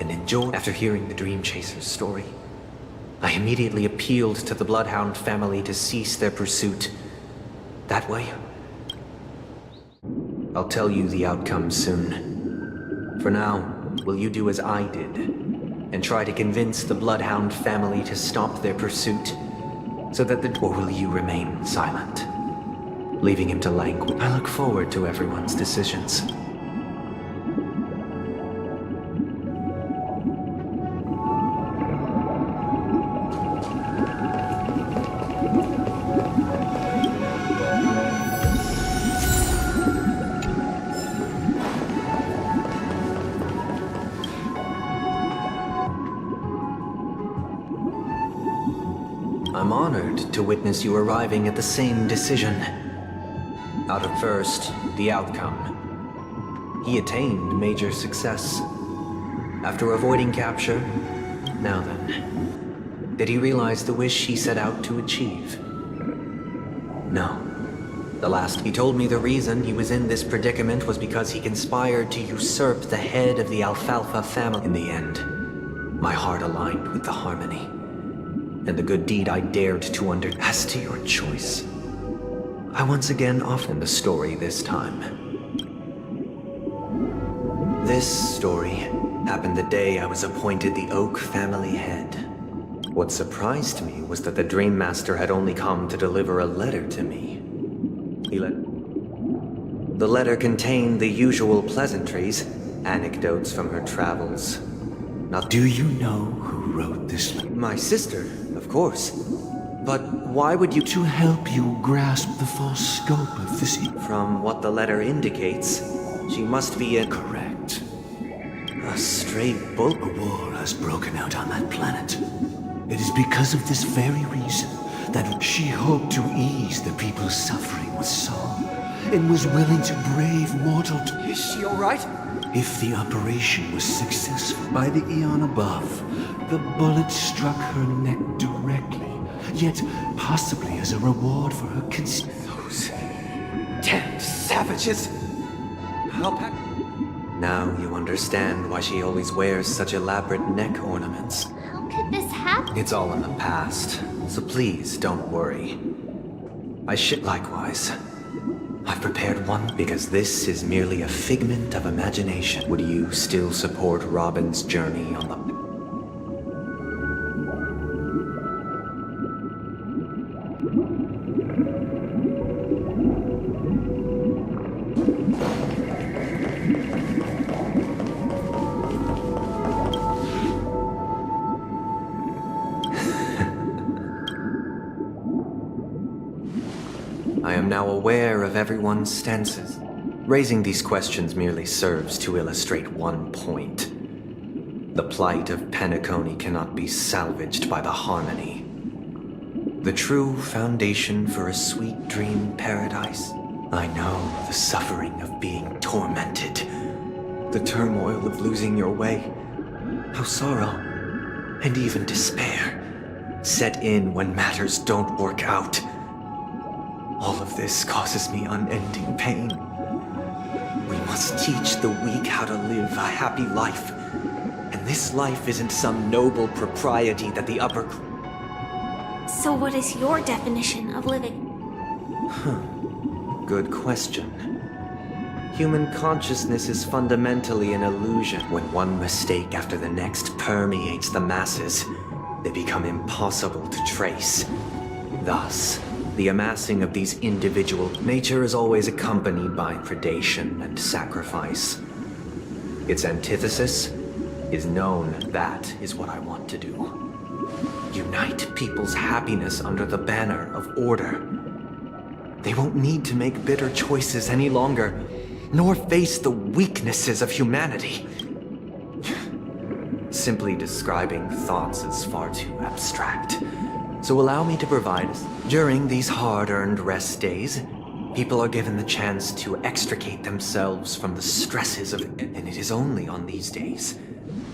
and enjoy. After hearing the dream chaser's story, I immediately appealed to the Bloodhound family to cease their pursuit. That way, I'll tell you the outcome soon. For now, will you do as I did, and try to convince the Bloodhound family to stop their pursuit, so that or will you remain silent, leaving him to languish? I look forward to everyone's decisions. I'm honored to witness you arriving at the same decision. Out of first, the outcome. He attained major success. After avoiding capture, now then, did he realize the wish he set out to achieve? No. The last, he told me the reason he was in this predicament was because he conspired to usurp the head of the Alfalfa family. In the end, my heart aligned with the Harmony, and the good deed I dared to under. As to your choice, I once again often the story this time. This story happened the day I was appointed the Oak family head. What surprised me was that the Dream Master had only come to deliver a letter to me. The letter contained the usual pleasantries, anecdotes from her travels. Do you know who wrote this letter? My sister, of course. But why would you... To help you grasp the full scope of this... From what the letter indicates, she must be a... Correct. A stray bull... A war has broken out on that planet. It is because of this very reason that she hoped to ease the people's suffering with song, and was willing to brave mortal... Is she alright? If the operation was successful by the eon above, the bullet struck her neck directly, yet possibly as a reward for her Those damned savages! Now you understand why she always wears such elaborate neck ornaments. How could this happen? It's all in the past, so please don't worry. Likewise. I've prepared one because this is merely a figment of imagination. Would you still support Robin's journey on the... I am now aware of everyone's stances. Raising these questions merely serves to illustrate one point. The plight of Penacony cannot be salvaged by the harmony. The true foundation for a sweet dream paradise. I know the suffering of being tormented. The turmoil of losing your way. How sorrow, and even despair, set in when matters don't work out. All of this causes me unending pain. We must teach the weak how to live a happy life. And this life isn't some noble propriety that the upper... So what is your definition of living? Good question. Human consciousness is fundamentally an illusion. When one mistake after the next permeates the masses, they become impossible to trace. Thus, the amassing of these individual nature is always accompanied by predation and sacrifice. Its antithesis is known. That is what I want to do. Unite people's happiness under the banner of order. They won't need to make bitter choices any longer, nor face the weaknesses of humanity. Simply describing thoughts is far too abstract. So allow me to provide us. During these hard-earned rest days, people are given the chance to extricate themselves from the stresses of... And it is only on these days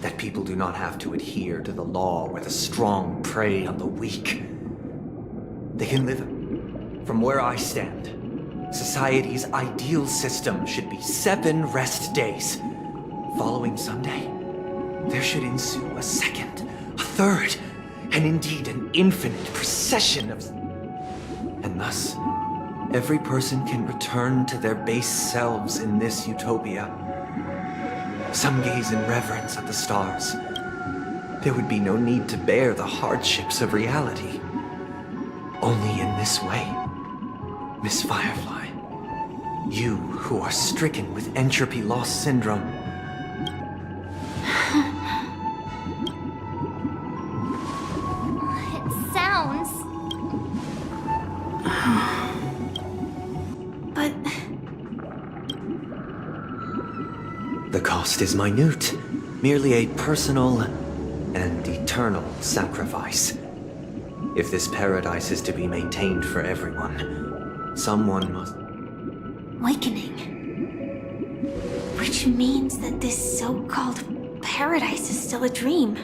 that people do not have to adhere to the law where the strong prey on the weak. They can live. From where I stand, society's ideal system should be 7 rest days. Following Sunday, there should ensue a second, a third, and indeed an infinite procession of... And thus, every person can return to their base selves in this utopia. Some gaze in reverence at the stars. There would be no need to bear the hardships of reality. Only in this way, Miss Firefly, you who are stricken with entropy loss syndrome, Sounds. But... The cost is minute, merely a personal and eternal sacrifice. If this paradise is to be maintained for everyone, someone must... Awakening. Which means that this so-called paradise is still a dream.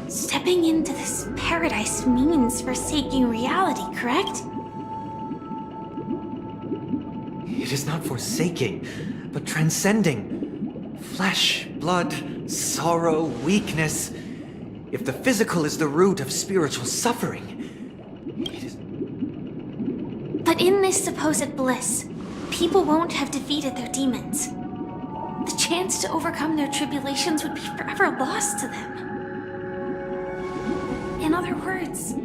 Stepping into this paradise means forsaking reality, correct? It is not forsaking, but transcending. Flesh, blood, sorrow, weakness. If the physical is the root of spiritual suffering, it is... But in this supposed bliss, people won't have defeated their demons. The chance to overcome their tribulations would be forever lost to them. In other words...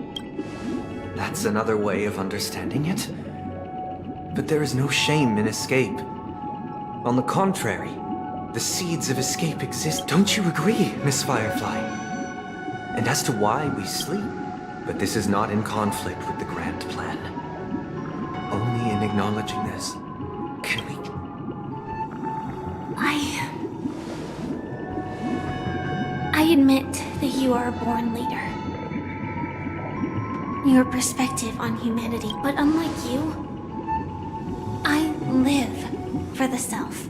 That's another way of understanding it. But there is no shame in escape. On the contrary, the seeds of escape exist. Don't you agree, Miss Firefly? And as to why we sleep, but this is not in conflict with the grand plan. Only in acknowledging this can we... I admit that you are a born leader. Your perspective on humanity, but unlike you, I live for the self.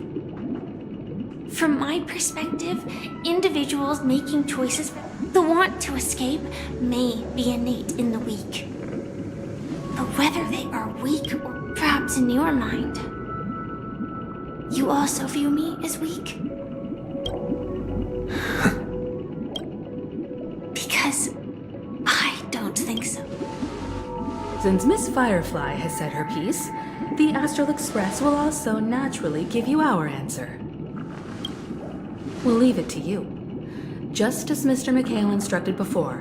From my perspective, individuals making choices, the want to escape, may be innate in the weak. But whether they are weak, or perhaps in your mind, you also view me as weak? Because I don't think so. Since Miss Firefly has said her piece, the Astral Express will also naturally give you our answer. We'll leave it to you, just as Mr. McHale instructed before.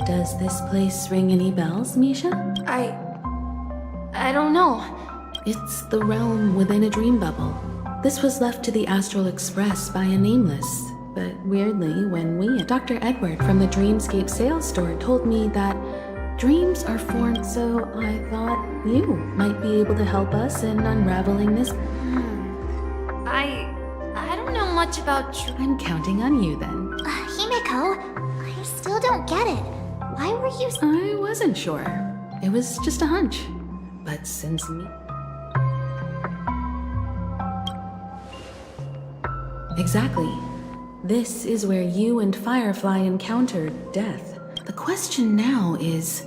Does this place ring any bells, Misha? I don't know. It's the realm within a dream bubble. This was left to the Astral Express by a nameless. But weirdly, Dr. Edward from the Dreamscape sales store told me that dreams are formed, so I thought you might be able to help us in unraveling this. I don't know much about I'm counting on you then. Himeko, I still don't get it. Why were you... I wasn't sure. It was just a hunch. But since me... Exactly. This is where you and Firefly encountered death. The question now is,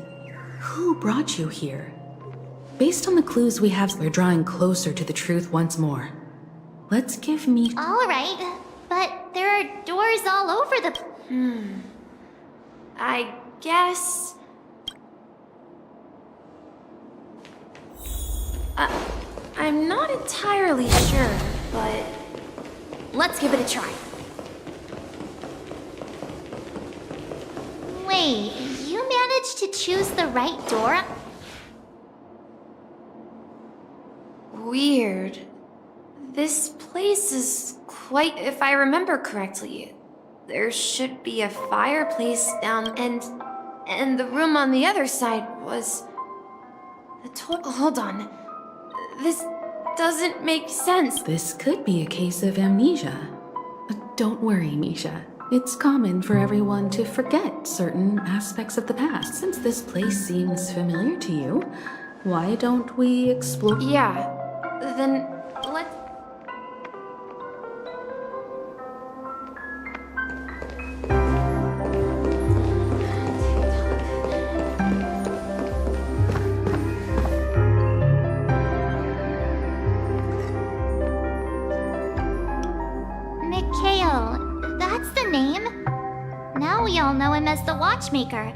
who brought you here? Based on the clues we have, we're drawing closer to the truth once more. Let's give me... All right, but there are doors all over the... I guess... I'm not entirely sure, but... let's give it a try. Wait, you managed to choose the right door? Weird. This place is quite... If I remember correctly, there should be a fireplace down, and the room on the other side was... Hold on. This doesn't make sense. This could be a case of amnesia. But don't worry, Misha. It's common for everyone to forget certain aspects of the past. Since this place seems familiar to you, why don't we explore... Yeah, then let's... Mikhail, that's the name. Now we all know him as the Watchmaker.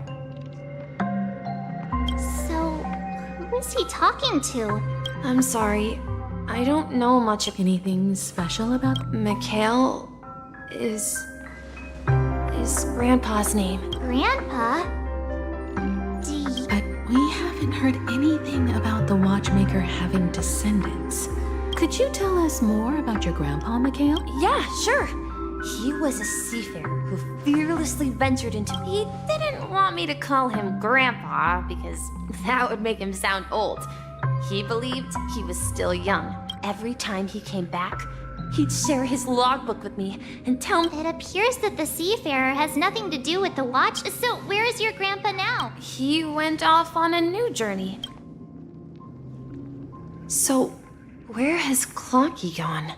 So, who is he talking to? I'm sorry. I don't know much of... Anything special about... Mikhail is Grandpa's name. Grandpa? But we haven't heard anything about the Watchmaker having descendants. Could you tell us more about your grandpa, Mikhail? Yeah, sure. He was a seafarer who fearlessly ventured into... He didn't want me to call him Grandpa because that would make him sound old. He believed he was still young. Every time he came back, He'd share his logbook with me and tell me. It appears that the seafarer has nothing to do with the watch, so where is your grandpa now? He went off on a new journey. So, where has Clonky gone?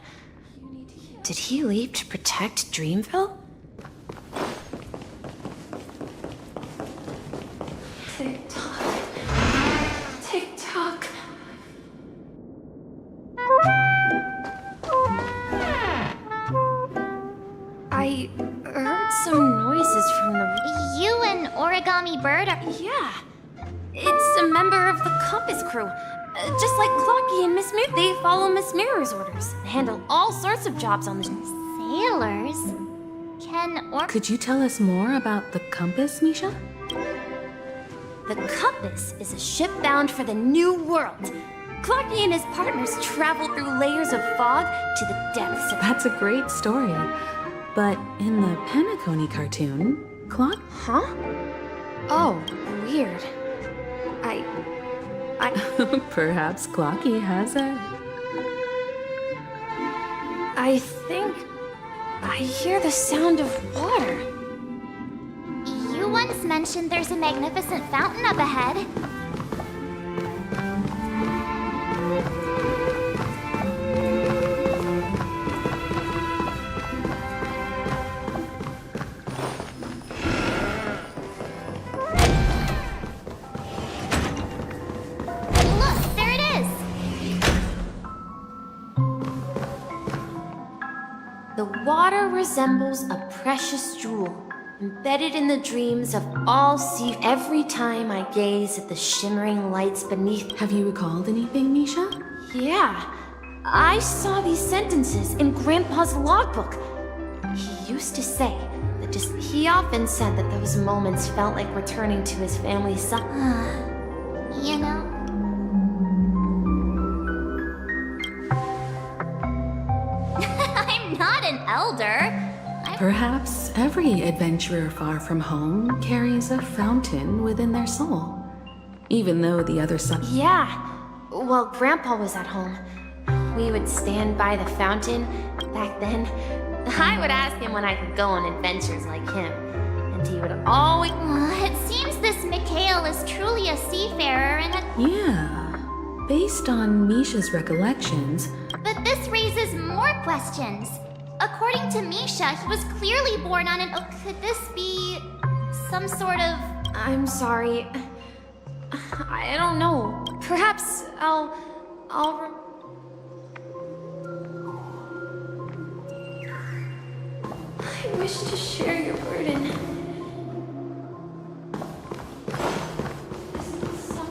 Did he leave to protect Dreamville? Tick-tock. Tick-tock. I heard some noises from the... You and Origami Bird are... Yeah. It's a member of the Compass crew. Just like Clocky and Miss Mir. They follow Miss Mirror's orders and handle all sorts of jobs on the... Sailors? Could you tell us more about the Compass, Misha? The Compass is a ship bound for the New World. Clocky and his partners travel through layers of fog to the depths of... That's a great story. But in the Penacony cartoon, Clock? Huh? Oh, weird. Perhaps Clocky has a... I think I hear the sound of water. You once mentioned there's a magnificent fountain up ahead. The water resembles a precious jewel, embedded in the dreams of all sea. Every time I gaze at the shimmering lights beneath... Have you recalled anything, Misha? Yeah. I saw these sentences in Grandpa's logbook. He used to say that he often said that those moments felt like returning to his family's son. You know... Not an elder. Perhaps every adventurer far from home carries a fountain within their soul, even though the other side... Yeah. While Grandpa was at home, we would stand by the fountain. Back then, I would ask him when I could go on adventures like him, and he would always... It seems this Mikhail is truly a seafarer and a... Yeah. Based on Misha's recollections... But this raises more questions. According to Misha, he was clearly born on an... Oh, could this be some sort of... I'm sorry. I don't know. Perhaps I'll... I wish to share your burden.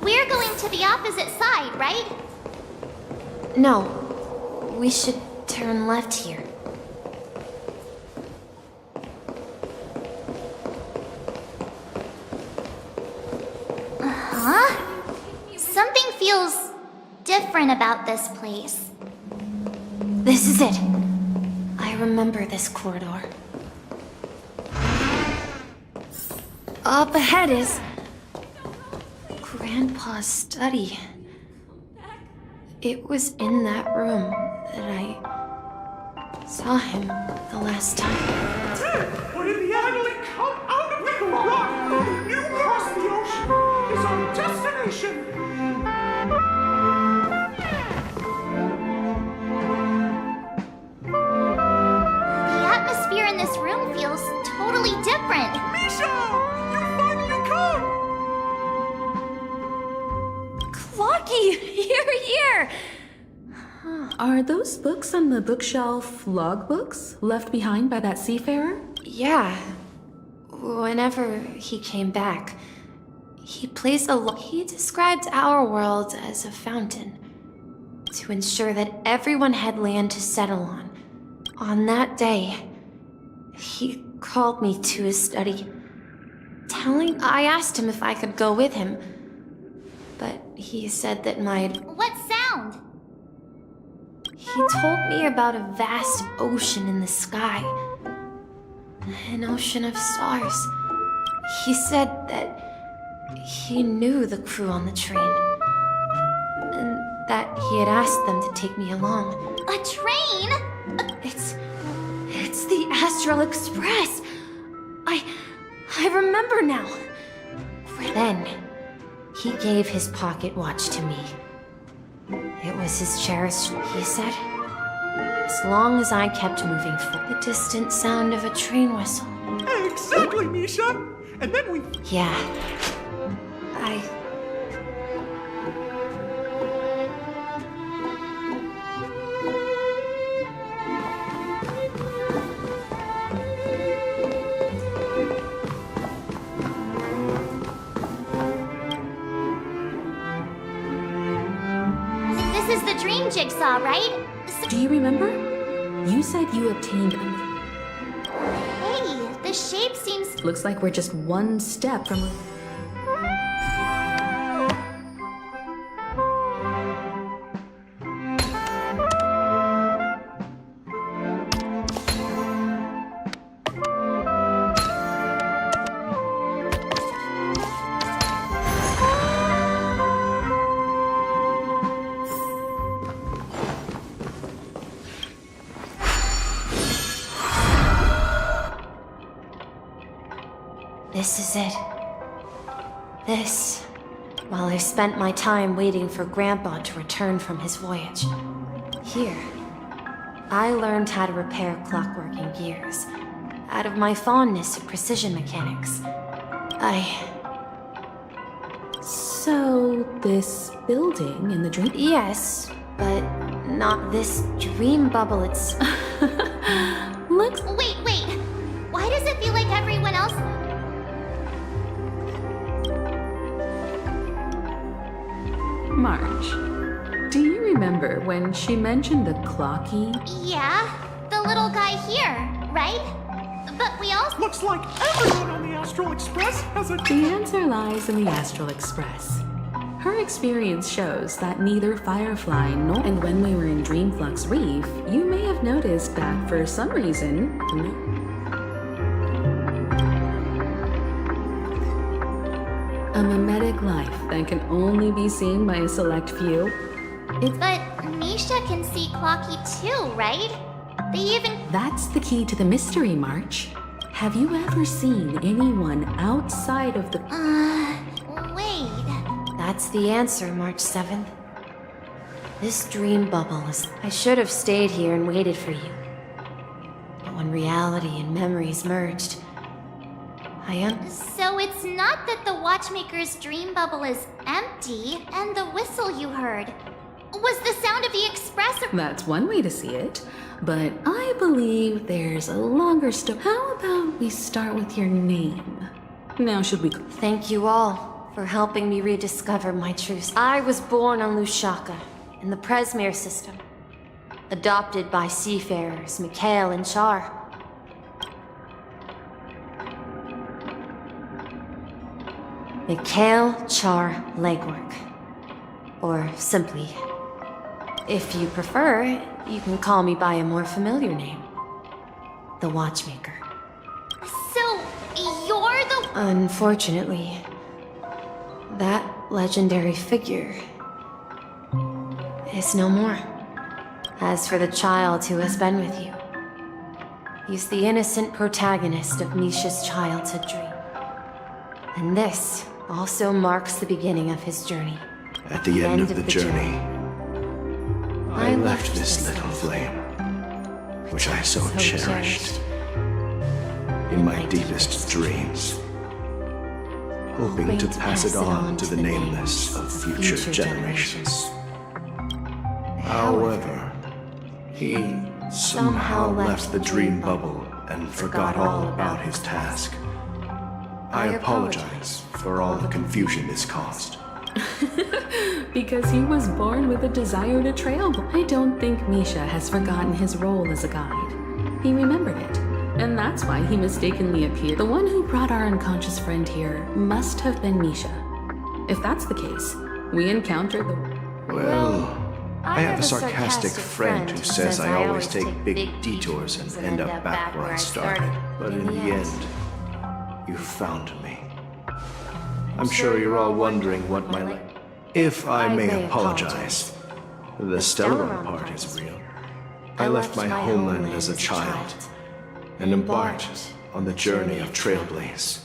We're going to the opposite side, right? No. We should turn left here. Huh? Something feels different about this place. This is it. I remember this corridor. Up ahead is... Grandpa's study. It was in that room that I saw him the last time. What in the finally come out of the rock? You cross the ocean is our destination. The atmosphere in this room feels totally different. Misha, you finally come. Clocky, you're here. Are those books on the bookshelf logbooks left behind by that seafarer? Yeah. Whenever he came back, he placed he described our world as a fountain to ensure that everyone had land to settle on. On that day, he called me to his study, I asked him if I could go with him, but he said that What sound? He told me about a vast ocean in the sky. An ocean of stars. He said that he knew the crew on the train. And that he had asked them to take me along. A train? It's the Astral Express. I remember now. Then, he gave his pocket watch to me. It was his cherished, he said. As long as I kept moving forward, the distant sound of a train whistle. Exactly, Misha. And then we... Yeah. This is the dream jigsaw, right? Do you remember? You said you obtained Hey, the shape seems... Looks like we're just one step from... This is it. This, while I spent my time waiting for Grandpa to return from his voyage. Here, I learned how to repair clockwork and gears. Out of my fondness of precision mechanics, So, this building in the dream? Yes, but not this dream bubble. It's... Looks... Wait. Why does it feel like everyone else... March, do you remember when she mentioned the clocky? Yeah, the little guy here, right? But we all... Looks like everyone on the Astral Express has a... The answer lies in the Astral Express. Her experience shows that neither Firefly nor... And when we were in Dreamflux Reef, you may have noticed that for some reason... A mimetic life that can only be seen by a select few. But Misha can see Clocky too, right? They even... That's the key to the mystery, March. Have you ever seen anyone outside of the... wait. That's the answer, March 7th. This dream bubble is... I should have stayed here and waited for you. But when reality and memories merged, So it's not that the watchmaker's dream bubble is empty, and the whistle you heard was the sound of the express... That's one way to see it, but I believe there's a longer story. How about we start with your name? Now should we... Thank you all for helping me rediscover my truth. I was born on Lushaka, in the Presmere system, adopted by seafarers Mikhail and Char. Mikhail Char Legwork. Or simply, if you prefer, you can call me by a more familiar name. The Watchmaker. So, you're the... Unfortunately, that legendary figure is no more. As for the child who has been with you, he's the innocent protagonist of Misha's childhood dream. And this also marks the beginning of his journey. At the end of the journey, I left this little flame, which I so cherished, in my deepest dreams, hoping to pass it on to the nameless of future generations. However, he somehow left the dream bubble and forgot all about his task. I apologize for all the confusion this caused. Because he was born with a desire to trailblaze. I don't think Misha has forgotten his role as a guide. He remembered it, and that's why he mistakenly appeared. The one who brought our unconscious friend here must have been Misha. If that's the case, we encountered the... Well, I have a sarcastic friend who says I always take big detours and end up back where I started. But in the end, you found me. I'm sure you're all wondering what my... If I may apologize, the Stellaron part is real. I left my homeland as a child and embarked on the journey of Trailblaze.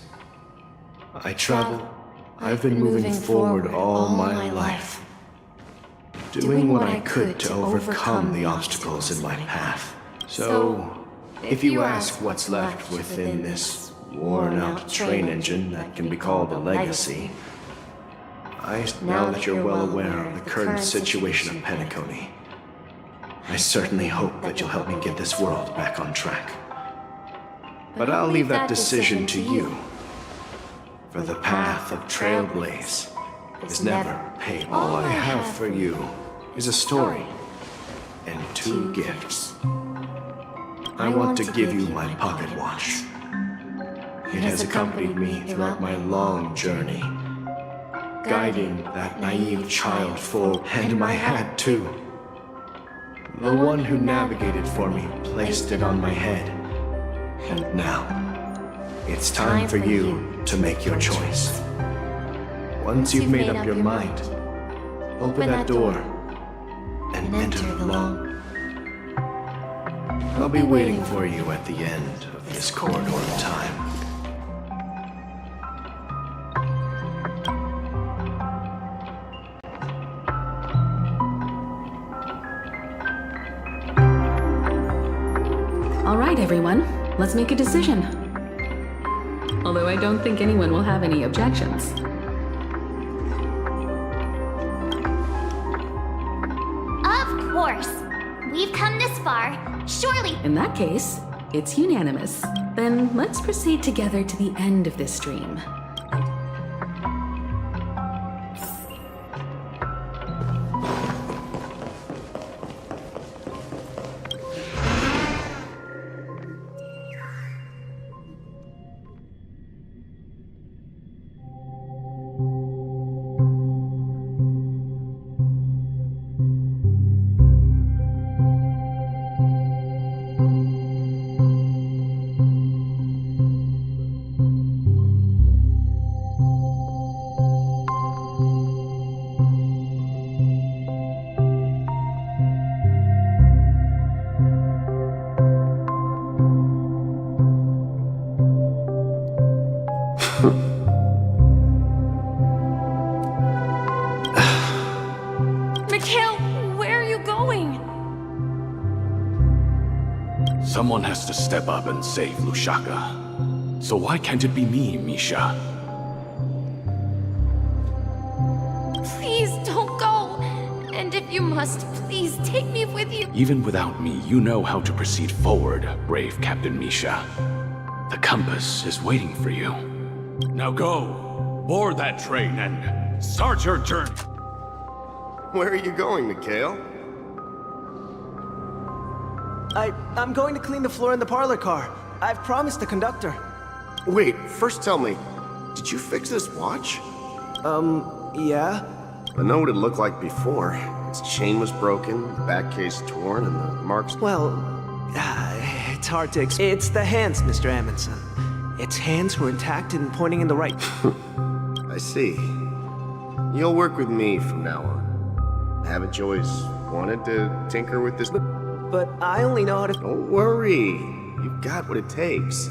I've been moving forward all my life, doing what I could to overcome the obstacles in my path. So, if you ask what's left within this worn-out train engine that can be called a legacy, now that you're well aware of the current situation of Penacony, I certainly hope that you'll help me get this world back on track. But I'll leave that decision to you. For the path of Trailblaze is never paved. All I have for you is a story and 2 gifts. I want to give you my pocket watch. It has accompanied me throughout my long journey, guiding that naive child forward, and my hat too. The one who navigated for me placed it on my head. And now, it's time for you to make your choice. Once you've made up your mind, open that door and enter the long. I'll be waiting for you at the end of this corridor of time. All right, everyone, let's make a decision. Although I don't think anyone will have any objections. Of course. We've come this far. Surely. In that case, it's unanimous. Then let's proceed together to the end of this stream. Someone has to step up and save Lushaka. So why can't it be me, Misha? Please don't go. And if you must, please take me with you. Even without me, you know how to proceed forward, brave Captain Misha. The compass is waiting for you. Now go, board that train and start your journey. Where are you going, Mikhail? I'm going to clean the floor in the parlor car. I've promised the conductor. Wait, first tell me, did you fix this watch? Yeah? I know what it looked like before. Its chain was broken, the back case torn, and the marks... Well, it's hard to explain. It's the hands, Mr. Amundsen. Its hands were intact and pointing in the right... I see. You'll work with me from now on. Haven't you always wanted to tinker with this... But I only know how to... Don't worry. You've got what it takes.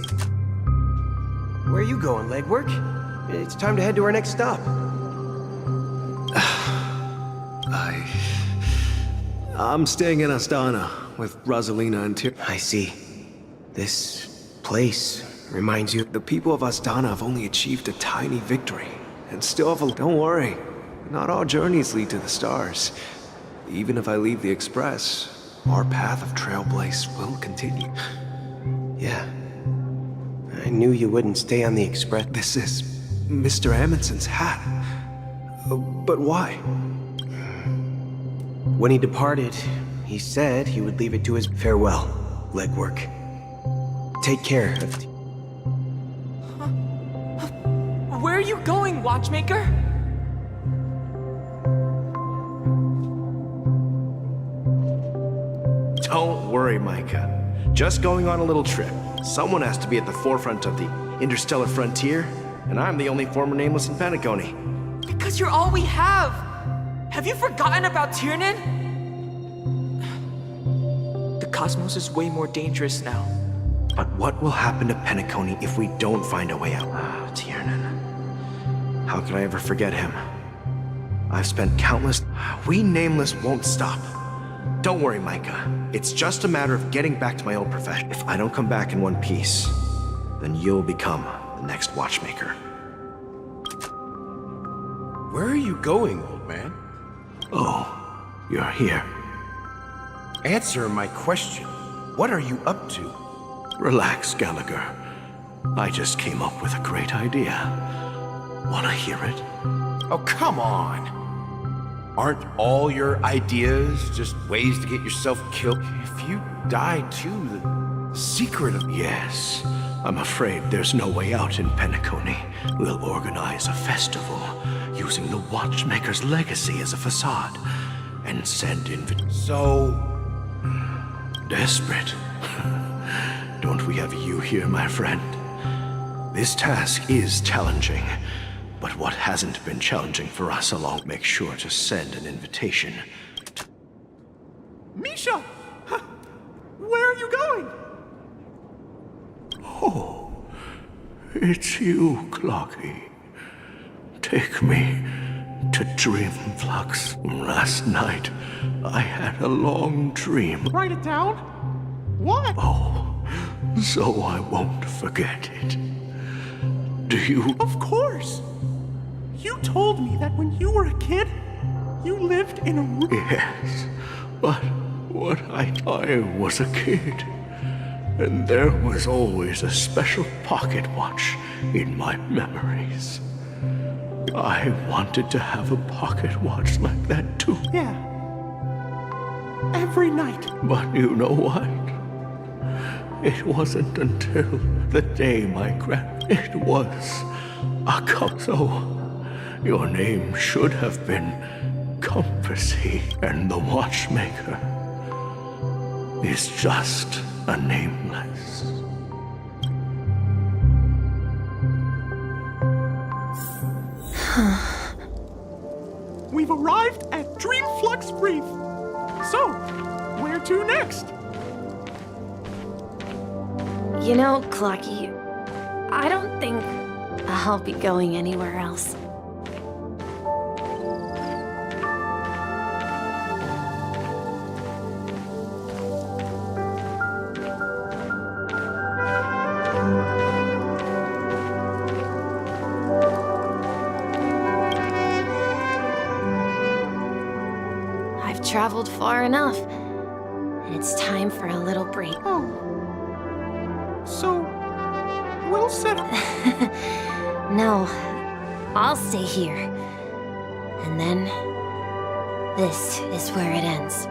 Where are you going, legwork? It's time to head to our next stop. I'm staying in Astana with Rosalina and Tyr. I see. This place reminds you... The people of Astana have only achieved a tiny victory, and still have a... Don't worry. Not all journeys lead to the stars. Even if I leave the Express, our path of Trailblaze will continue. Yeah. I knew you wouldn't stay on the Express. This is Mr. Amundsen's hat. But why? When he departed, he said he would leave it to his... Farewell, legwork. Take care of... Where are you going, watchmaker? Don't worry, Micah. Just going on a little trip. Someone has to be at the forefront of the interstellar frontier, and I'm the only former nameless in Penacony. Because you're all we have! Have you forgotten about Tiernan? cosmos is way more dangerous now. But what will happen to Penacony if we don't find a way out? Ah, Tiernan. How could I ever forget him? I've spent countless... We Nameless won't stop. Don't worry, Micah. It's just a matter of getting back to my old profession. If I don't come back in one piece, then you'll become the next watchmaker. Where are you going, old man? Oh, you're here. Answer my question. What are you up to? Relax, Gallagher. I just came up with a great idea. Wanna hear it? Oh, come on. Aren't all your ideas just ways to get yourself killed? If you die too, the secret of... Yes. I'm afraid there's no way out in Penacony. We'll organize a festival using the Watchmaker's legacy as a facade and send So... Desperate. Don't we have you here, my friend? This task is challenging, but what hasn't been challenging for us along, make sure to send an invitation. Misha! Where are you going? Oh, it's you, Clocky. Take me to Dreamflux. Last night, I had a long dream. Write it down? What? Oh, so I won't forget it. Do you? Of course! You told me that when you were a kid, you lived in a room. Yes, but when I was a kid, and there was always a special pocket watch in my memories. I wanted to have a pocket watch like that too. Yeah. Every night. But you know what? It wasn't until the day it was a cup. So your name should have been Compassy, and the Watchmaker is just a nameless. We've arrived at Dreamflux Reef. So, where to next? You know, Clocky, I don't think I'll be going anywhere else. I've traveled far enough, and it's time for a little break. Oh. So, we'll settle. No, I'll stay here. And then, this is where it ends.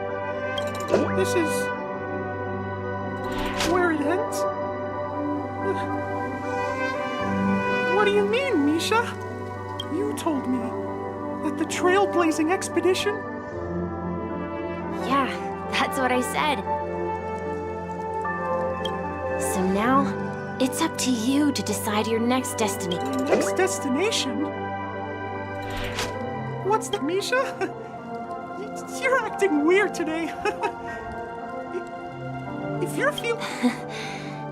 This is... where it ends? What do you mean, Misha? You told me that the Trailblazing expedition... Yeah, that's what I said. So now, it's up to you to decide your next destiny. Next destination? What's that, Misha? You're acting weird today. If you're feeling...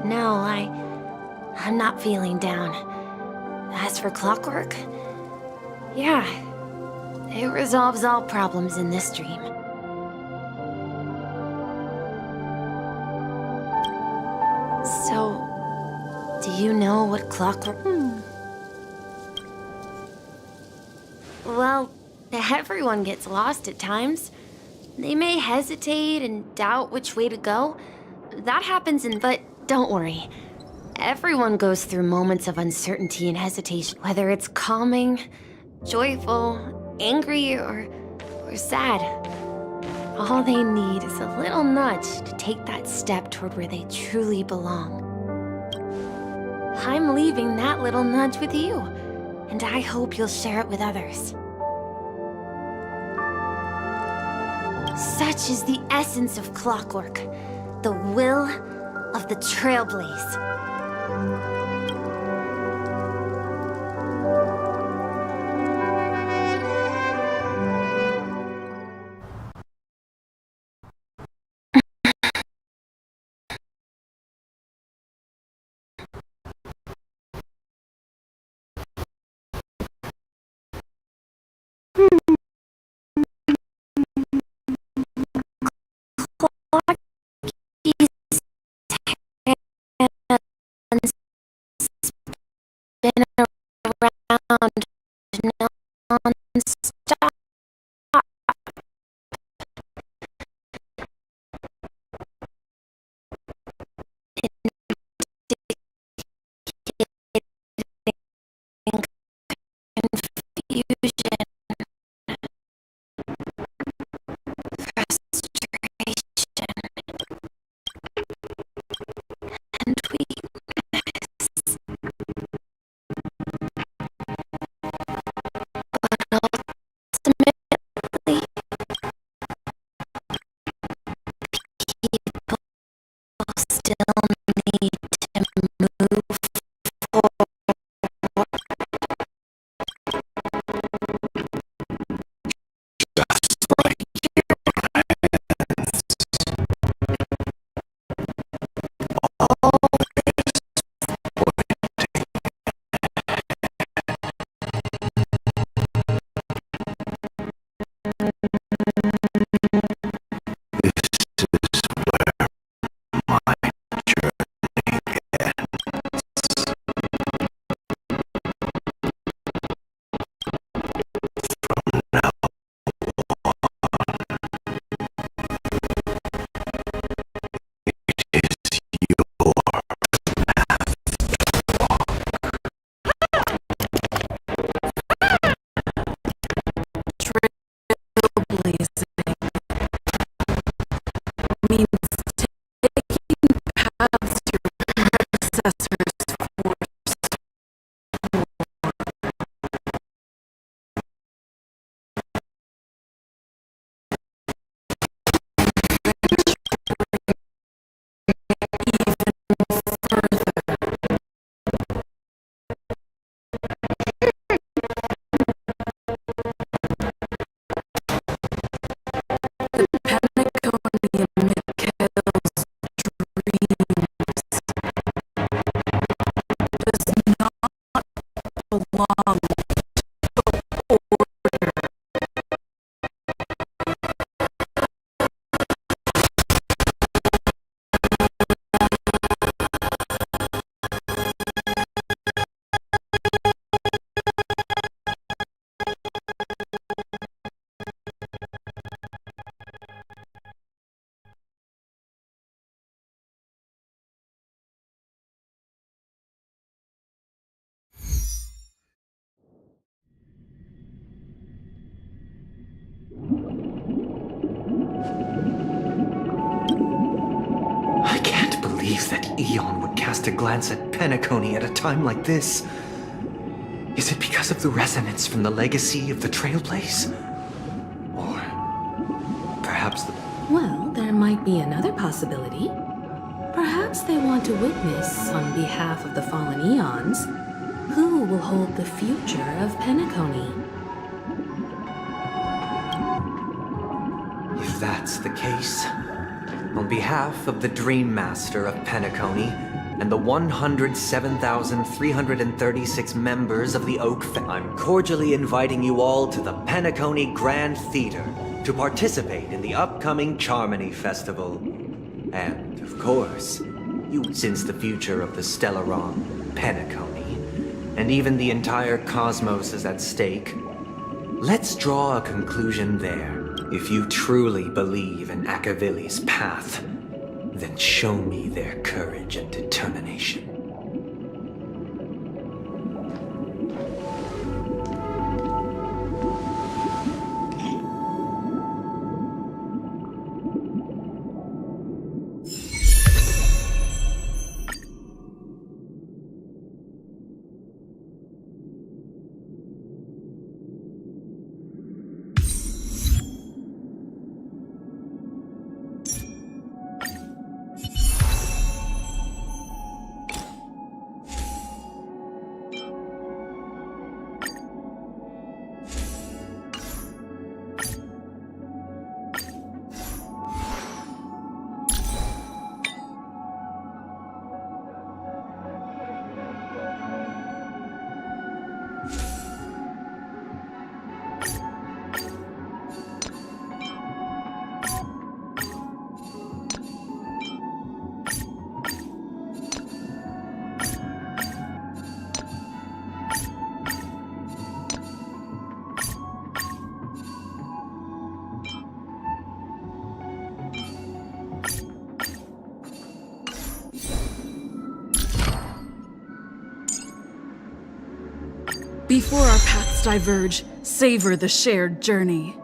No, I'm not feeling down. As for clockwork, yeah, it resolves all problems in this dream. So, do you know what clockwork... Well, everyone gets lost at times. They may hesitate and doubt which way to go. That happens but don't worry. Everyone goes through moments of uncertainty and hesitation, whether it's calming, joyful, angry, or sad. All they need is a little nudge to take that step toward where they truly belong. I'm leaving that little nudge with you, and I hope you'll share it with others. Such is the essence of clockwork, the will of the Trailblaze. believe that Eon would cast a glance at Penacony at a time like this? Is it because of the resonance from the legacy of the Trailblaze? Or perhaps the... Well, there might be another possibility. Perhaps they want to witness, on behalf of the fallen Eons, who will hold the future of Penacony. If that's the case, on behalf of the Dream Master of Penacony and the 107,336 members of the Oak I'm cordially inviting you all to the Penacony Grand Theater to participate in the upcoming Charmony Festival. And, of course, since the future of the Stellaron, Penacony, and even the entire cosmos is at stake, let's draw a conclusion there. If you truly believe in Akavili's path, then show me their courage and determination. Before our paths diverge, savor the shared journey.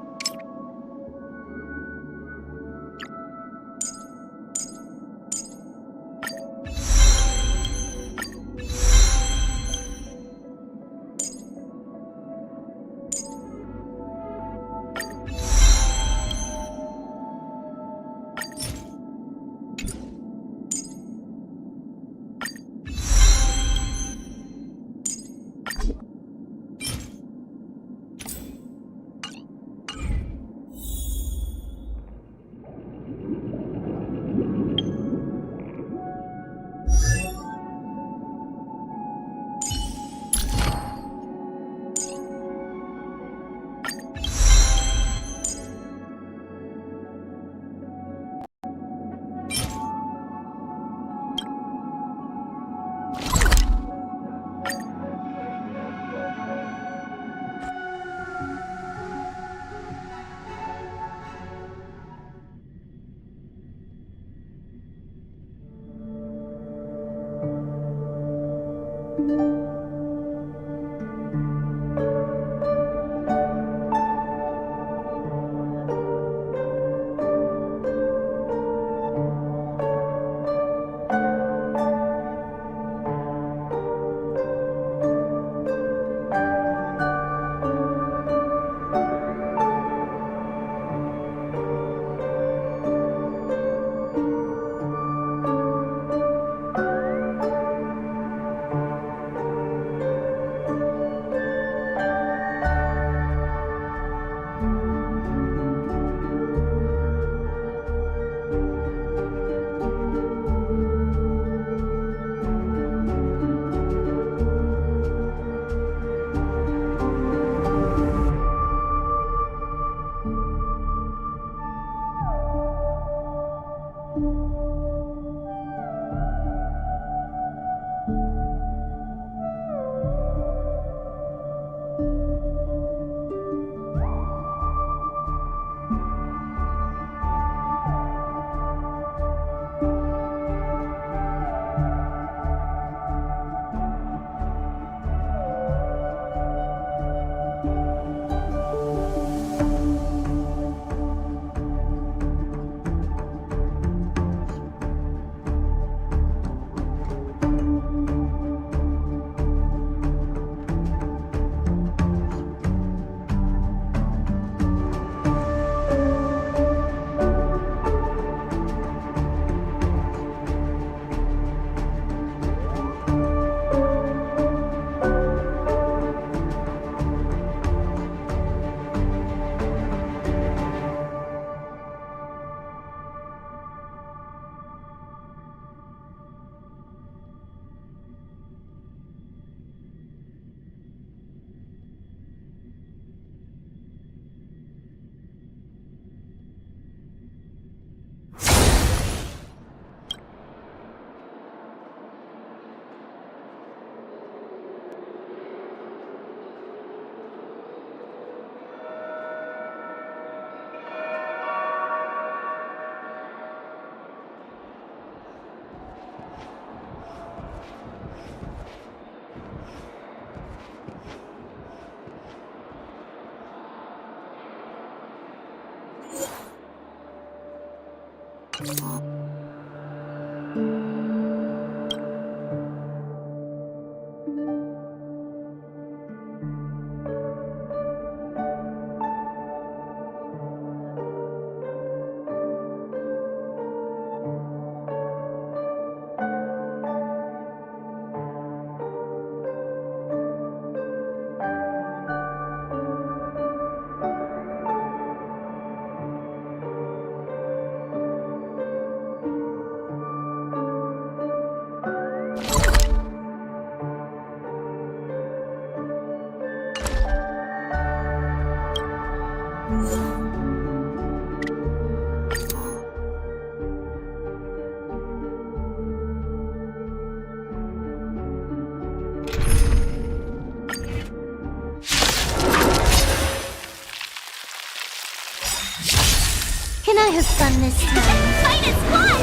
Can I have fun this time? Fight is fun!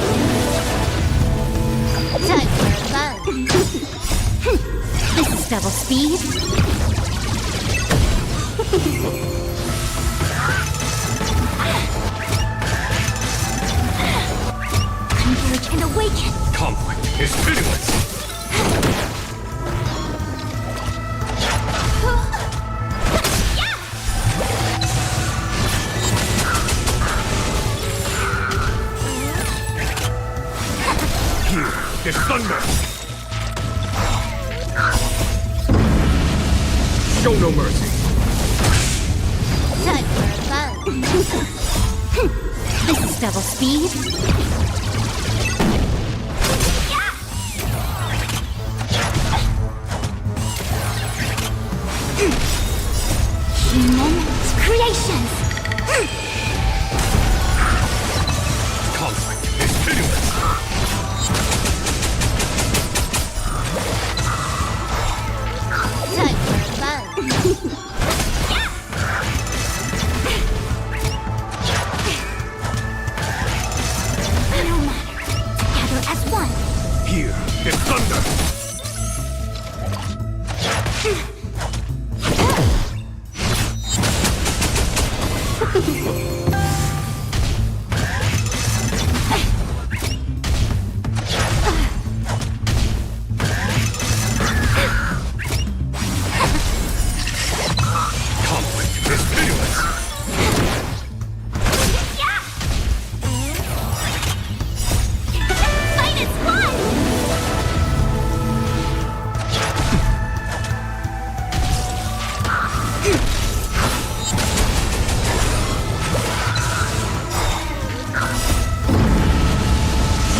Time for fun. This is double speed. Converge and awaken. Conflict is pitiless. Is thunder! Show no mercy! Time for fun. This is double speed. Human creations! Conflict is pitiless! Time for fun. No matter. Together as one. Here is thunder!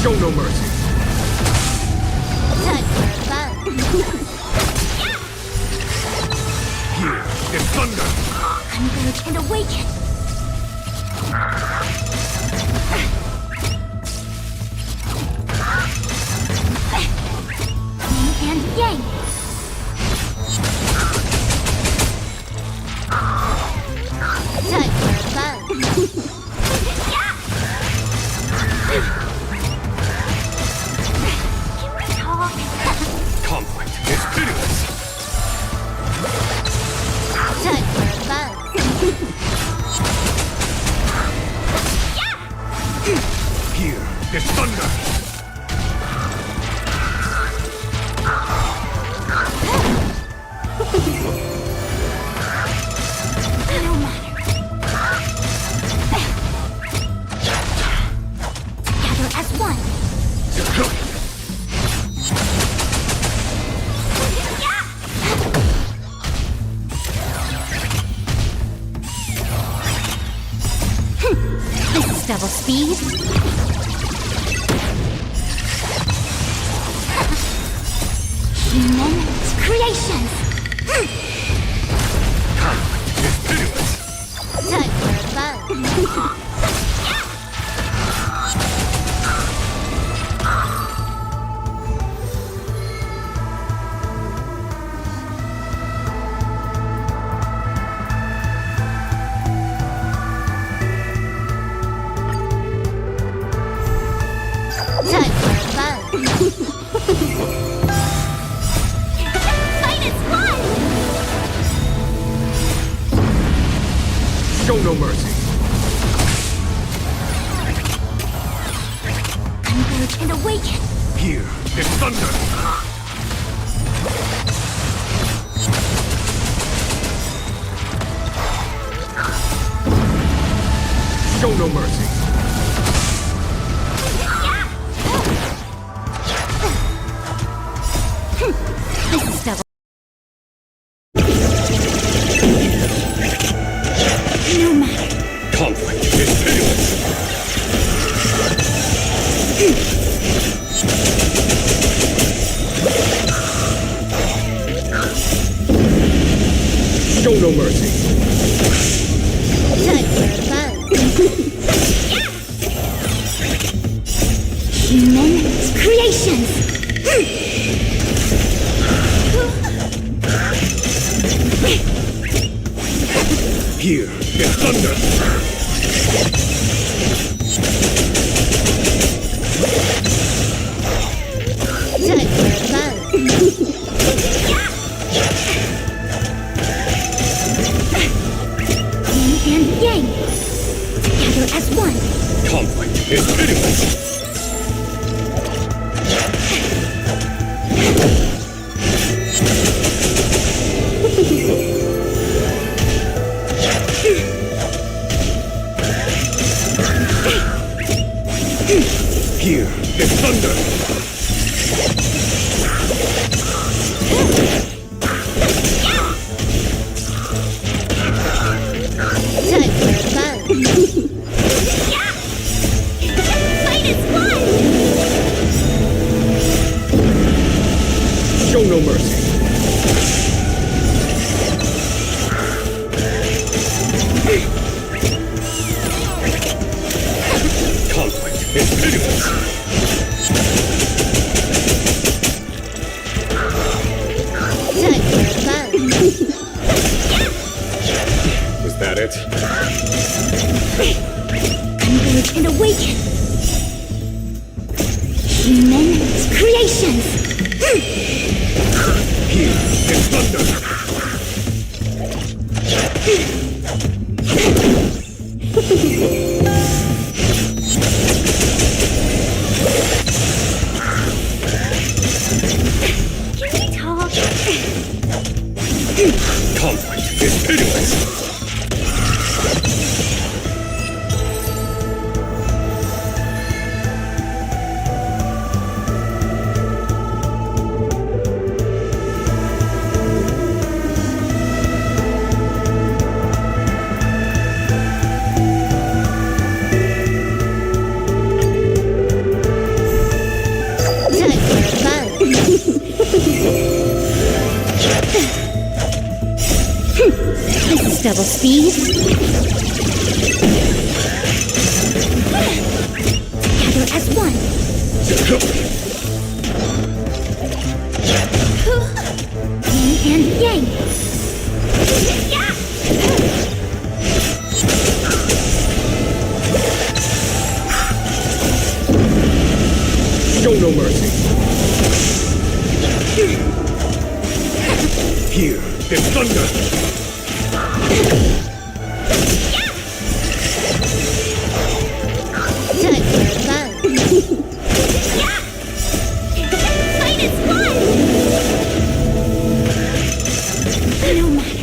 Show no mercy. Time for fun. Here is thunder. Converge and awaken. Yin and yang. Time for fun. Conflict is pitiless. Time for fun. Here is thunder. No matter. Together as one. This is double speed. Human creations. Conflict is pitiless. Time for fun. Time for fun. Fight is fun! Show no mercy. Converge and awaken! Here is thunder! Show no mercy. This is double. No matter. Conflict is pitiless. Show no mercy. Human creations! Here is thunder. Yin and yang, together as one. Conflict is pitiless. Here is thunder. Fight is one! Show no mercy. Conflict is pitiless. Is that it? Converge and awaken! Human creations! Here is thunder. Can we talk? Conflict is pitiless. This is double speed. Together as one. Yin and yang. Show no mercy. Here is thunder. Fight is one! No matter.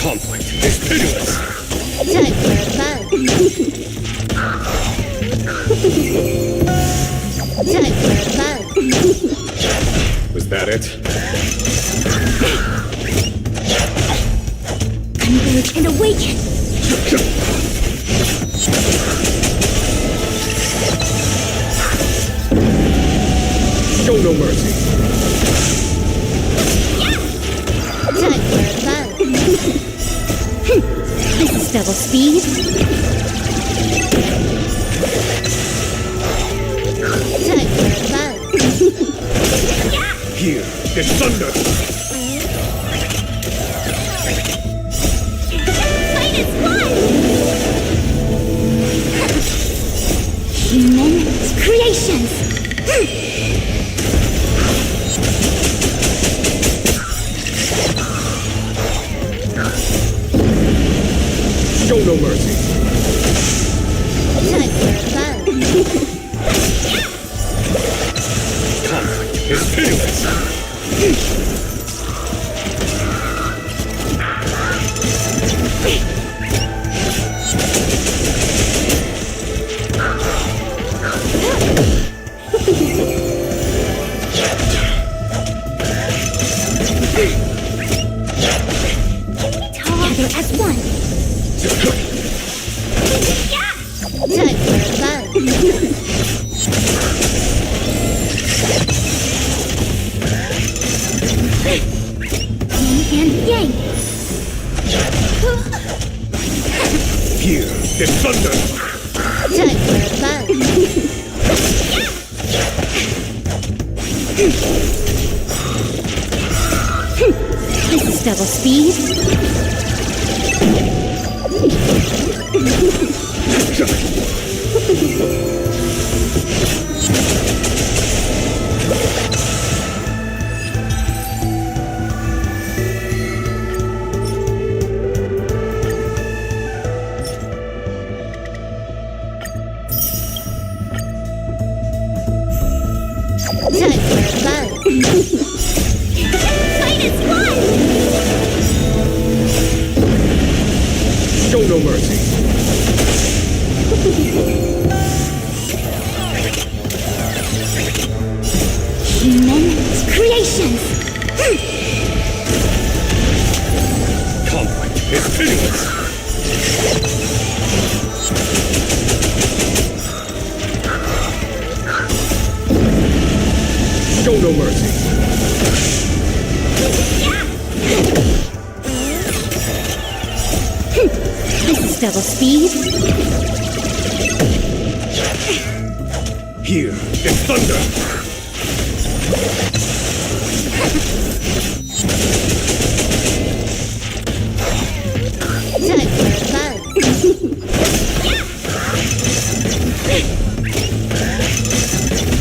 Conflict is pitiless. Was that it? Converge and awaken! Show no mercy. This is double speed. Here is thunder. Fight is one! Human creations! no mercy. Conflict is pitiless. Together as one. Time for fun. Yin and yang. Hear the thunder. Time for fun. This is double speed. Time for fun. Fight is one! Show no mercy. Human creations. Conflict is pitiless. Show no mercy. This is double speed. Hear the thunder. Time for fun.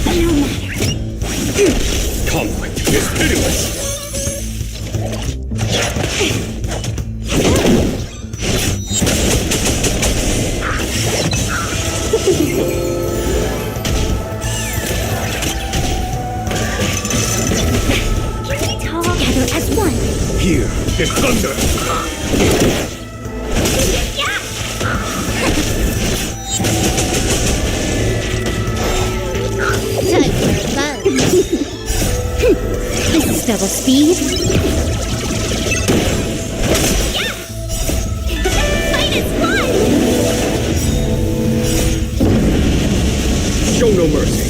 No matter. Conflict is pitiless. Together as one. Hear the thunder. Time for fun. This is double speed. Fight is one! Show no mercy.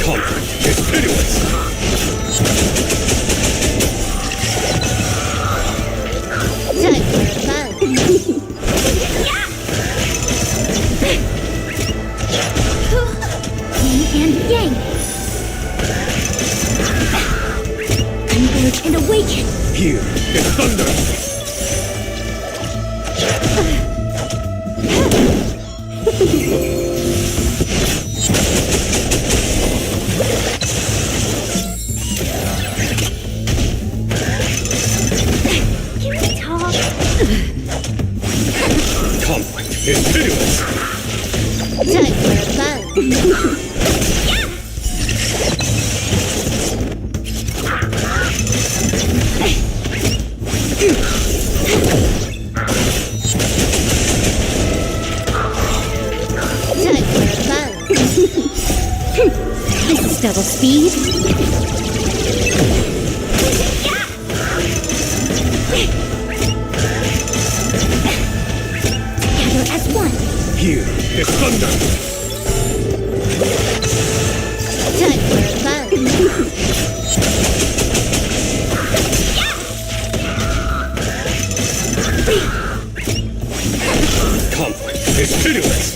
Conflict is pitiless. Time for fun. Yin and yang. Converge and awaken. Hear the thunder. Can we talk? Conflict is pitiless. Time for fun. Time for fun. This is double speed. Together as one. Hear the thunder. Time for fun. Conflict is pitiless.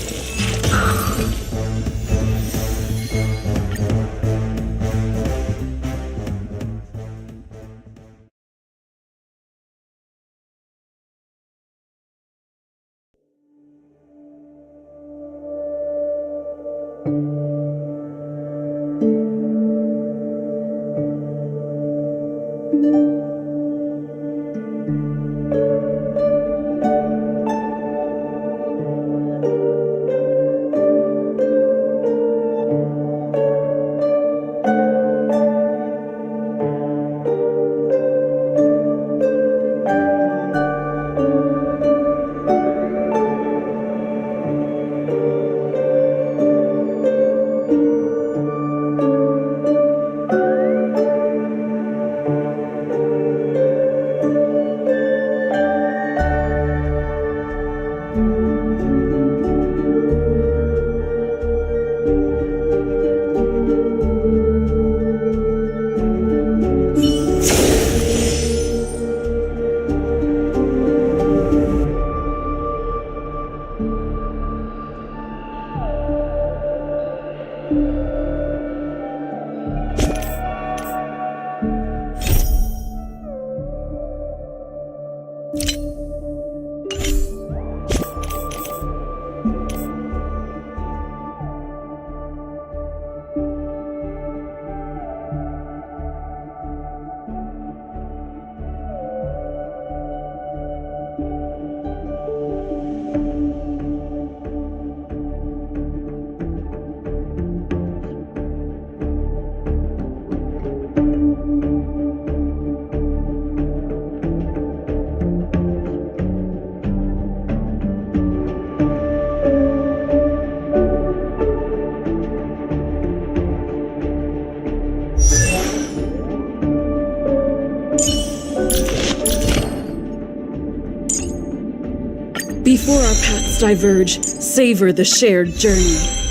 diverge. Savor the shared journey.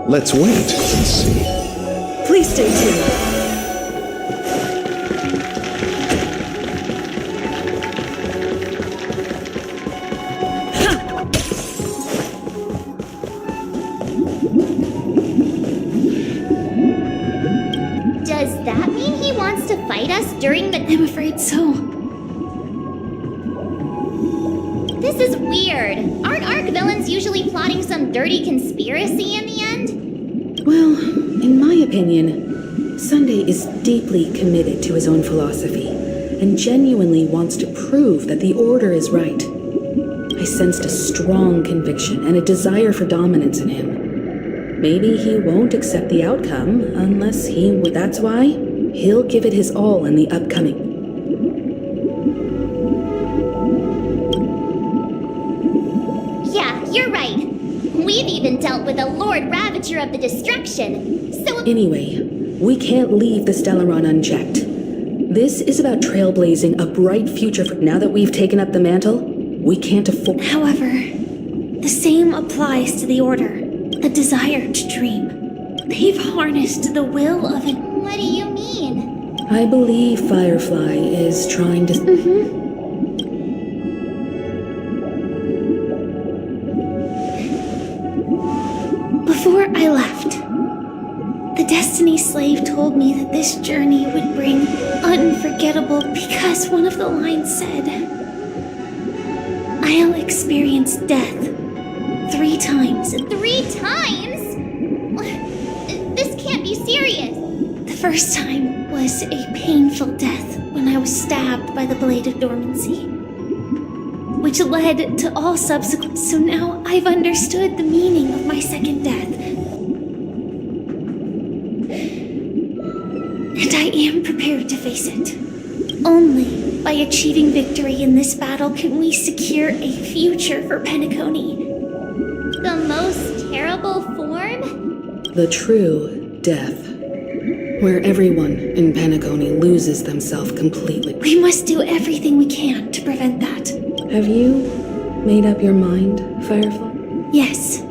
Let's wait and see. Please stay tuned. Does that mean he wants to fight us during the— I'm afraid so. This is weird. Aren't Arc villains usually plotting some dirty conspiracy in the end? Well, in my opinion, Sunday is deeply committed to his own philosophy and genuinely wants to prove that the Order is right. I sensed a strong conviction and a desire for dominance in him. Maybe he won't accept the outcome unless that's why he'll give it his all in the upcoming. Yeah, you're right. We've even dealt with a Lord Ravager of the Destruction, so— Anyway, we can't leave the Stellaron unchecked. This is about trailblazing a bright future for— Now that we've taken up the mantle, we can't afford— However, the same applies to the Order. The desire to dream. They've harnessed the will of it. What do you mean? I believe Firefly is trying to— Before I left, the Destiny Slave told me that this journey would bring unforgettable because one of the lines said, I'll experience death 3 times. 3 times? This can't be serious. The first time was a painful death when I was stabbed by the Blade of Dormancy, which led to all subsequent. So now I've understood the meaning of my second death. And I am prepared to face it. Only by achieving victory in this battle can we secure a future for Penacony. The most terrible form? The true death. where everyone in Penacony loses themselves completely. We must do everything we can to prevent that. Have you made up your mind, Firefly? Yes.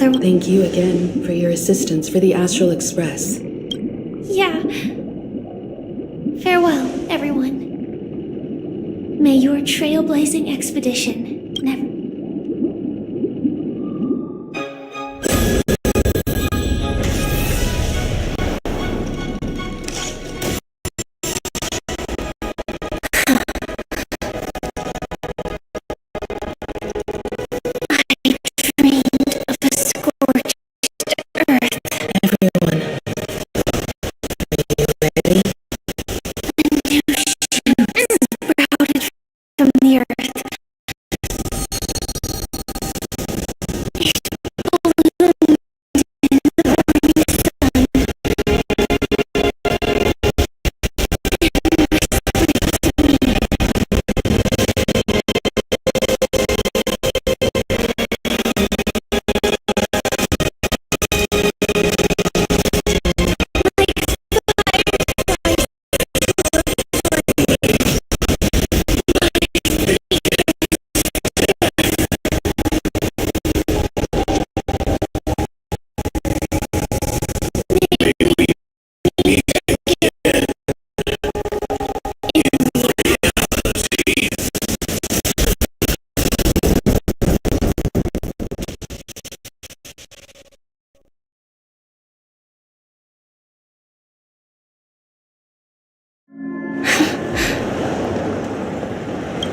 Thank you again for your assistance for the Astral Express. Yeah. Farewell, everyone. May your trailblazing expedition never... from the earth.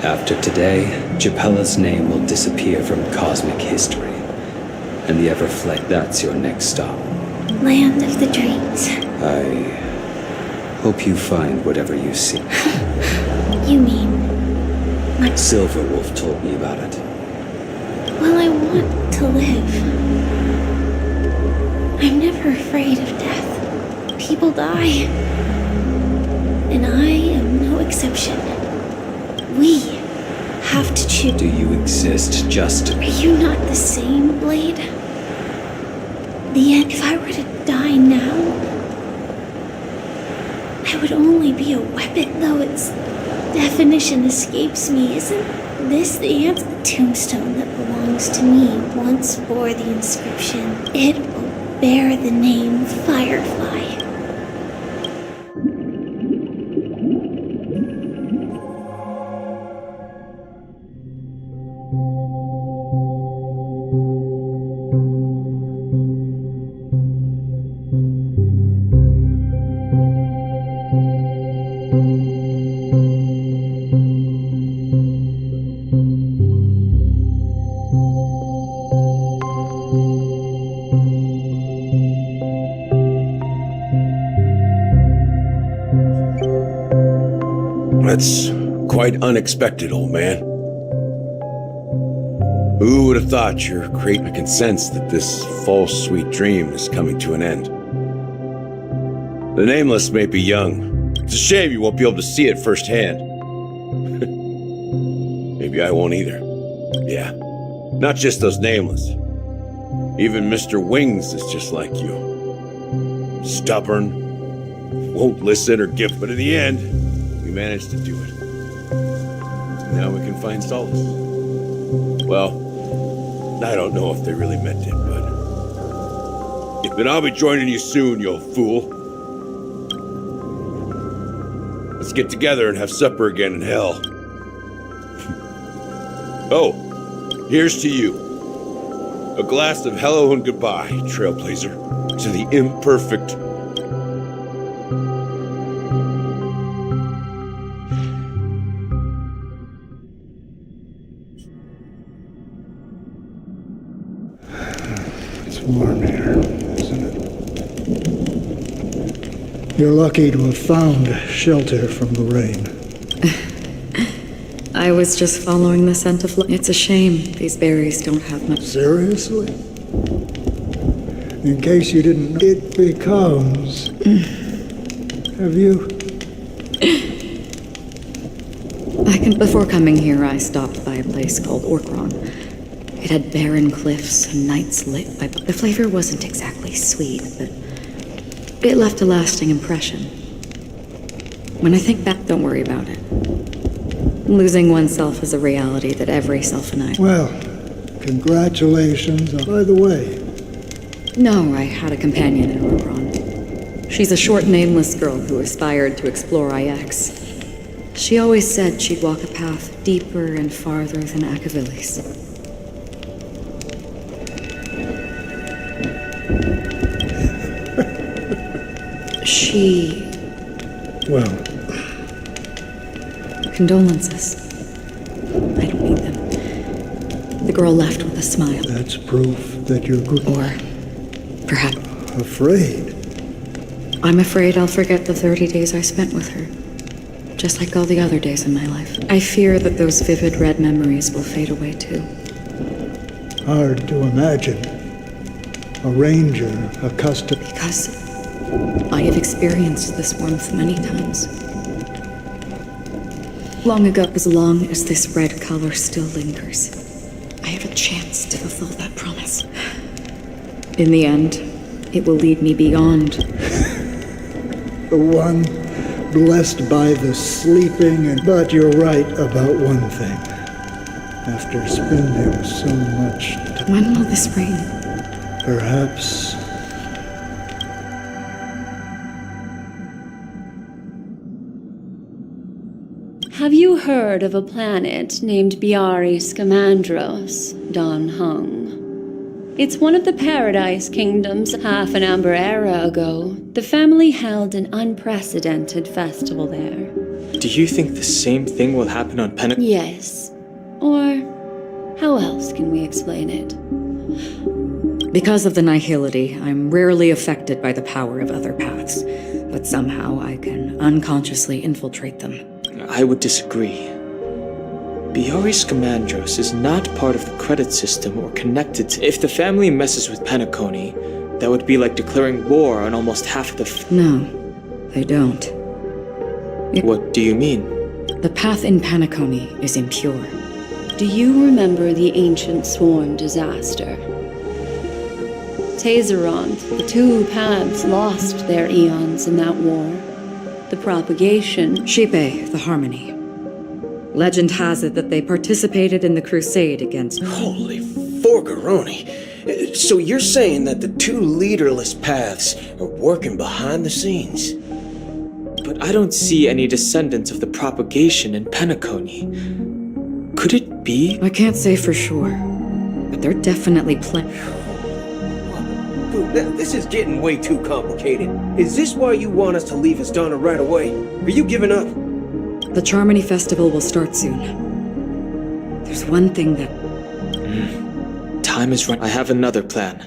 After today, Japella's name will disappear from cosmic history. And the Everflight, that's your next stop. Land of the dreams. I hope you find whatever you seek. You mean... Silverwolf told me about it. Well, I want to live. I'm never afraid of death. People die. And I am no exception. We have to choose. Do you exist just to... Are you not the same, Blade? The end. If I were to die now, I would only be a weapon, though its definition escapes me. Isn't this the answer? The tombstone that belongs to me once bore the inscription. It will bear the name Firefly. That's quite unexpected, old man. Who would have thought your creator can sense that this false, sweet dream is coming to an end? The Nameless may be young. It's a shame you won't be able to see it firsthand. Maybe I won't either. Yeah, not just those Nameless. Even Mr. Wings is just like you. Stubborn, won't listen or give, but in the end, we managed to do it. Now we can find solace. Well, I don't know if they really meant it, but... Then I'll be joining you soon, you old fool. Let's get together and have supper again in hell. Oh, here's to you. A glass of hello and goodbye, Trailblazer, to the imperfect... Warm here, isn't it? You're lucky to have found shelter from the rain. I was just following the scent of life. It's a shame these berries don't have much. Seriously? In case you didn't know, it becomes... Have you? Before coming here, I stopped by a place called Orkron. It had barren cliffs and nights lit by... The flavor wasn't exactly sweet, but It left a lasting impression. When I think back, don't worry about it. Losing oneself is a reality that every self-denied. Well, congratulations. By the way, No, I had a companion in Oberon. She's a short, nameless girl who aspired to explore IX. She always said she'd walk a path deeper and farther than Akavilis. She... well, Condolences. I don't need them. The girl left with a smile. that's proof that you're good. Or perhaps... Afraid? I'm afraid I'll forget the 30 days I spent with her. Just like all the other days in my life. I fear that those vivid red memories will fade away too. Hard to imagine. A ranger accustomed... Because I have experienced this warmth many times. Long ago, as long as this red color still lingers, I have a chance to fulfill that promise. In the end, it will lead me beyond. The one blessed by the sleeping, and but you're right about one thing. After spending so much time... When will this rain? Perhaps... Have you heard of a planet named Biari Scamandros, Don Hung? It's one of the Paradise Kingdoms. Half an amber era ago, the family held an unprecedented festival there. Do you think the same thing will happen on Pentecost? Yes. Or how else can we explain it? Because of the nihility, I'm rarely affected by the power of other paths, but somehow I can unconsciously infiltrate them. I would disagree. Biaris Scamandros is not part of the credit system or connected to... If the family messes with Penacony, that would be like declaring war on almost half of the... No, they don't. What do you mean? The path in Penacony is impure. Do you remember the ancient swarm disaster? Tazeront, the two paths lost their eons in that war. The propagation... Shipe, the Harmony. Legend has it that they participated in the crusade against... Holy forgaroni! So you're saying that the two leaderless paths are working behind the scenes? But I don't see any descendants of the propagation in Penacony. Could it be? I can't say for sure, but they're definitely playing... This is getting way too complicated. Is this why you want us to leave Astana right away? Are you giving up? The Charmony Festival will start soon. There's one thing that... Time is right. I have another plan.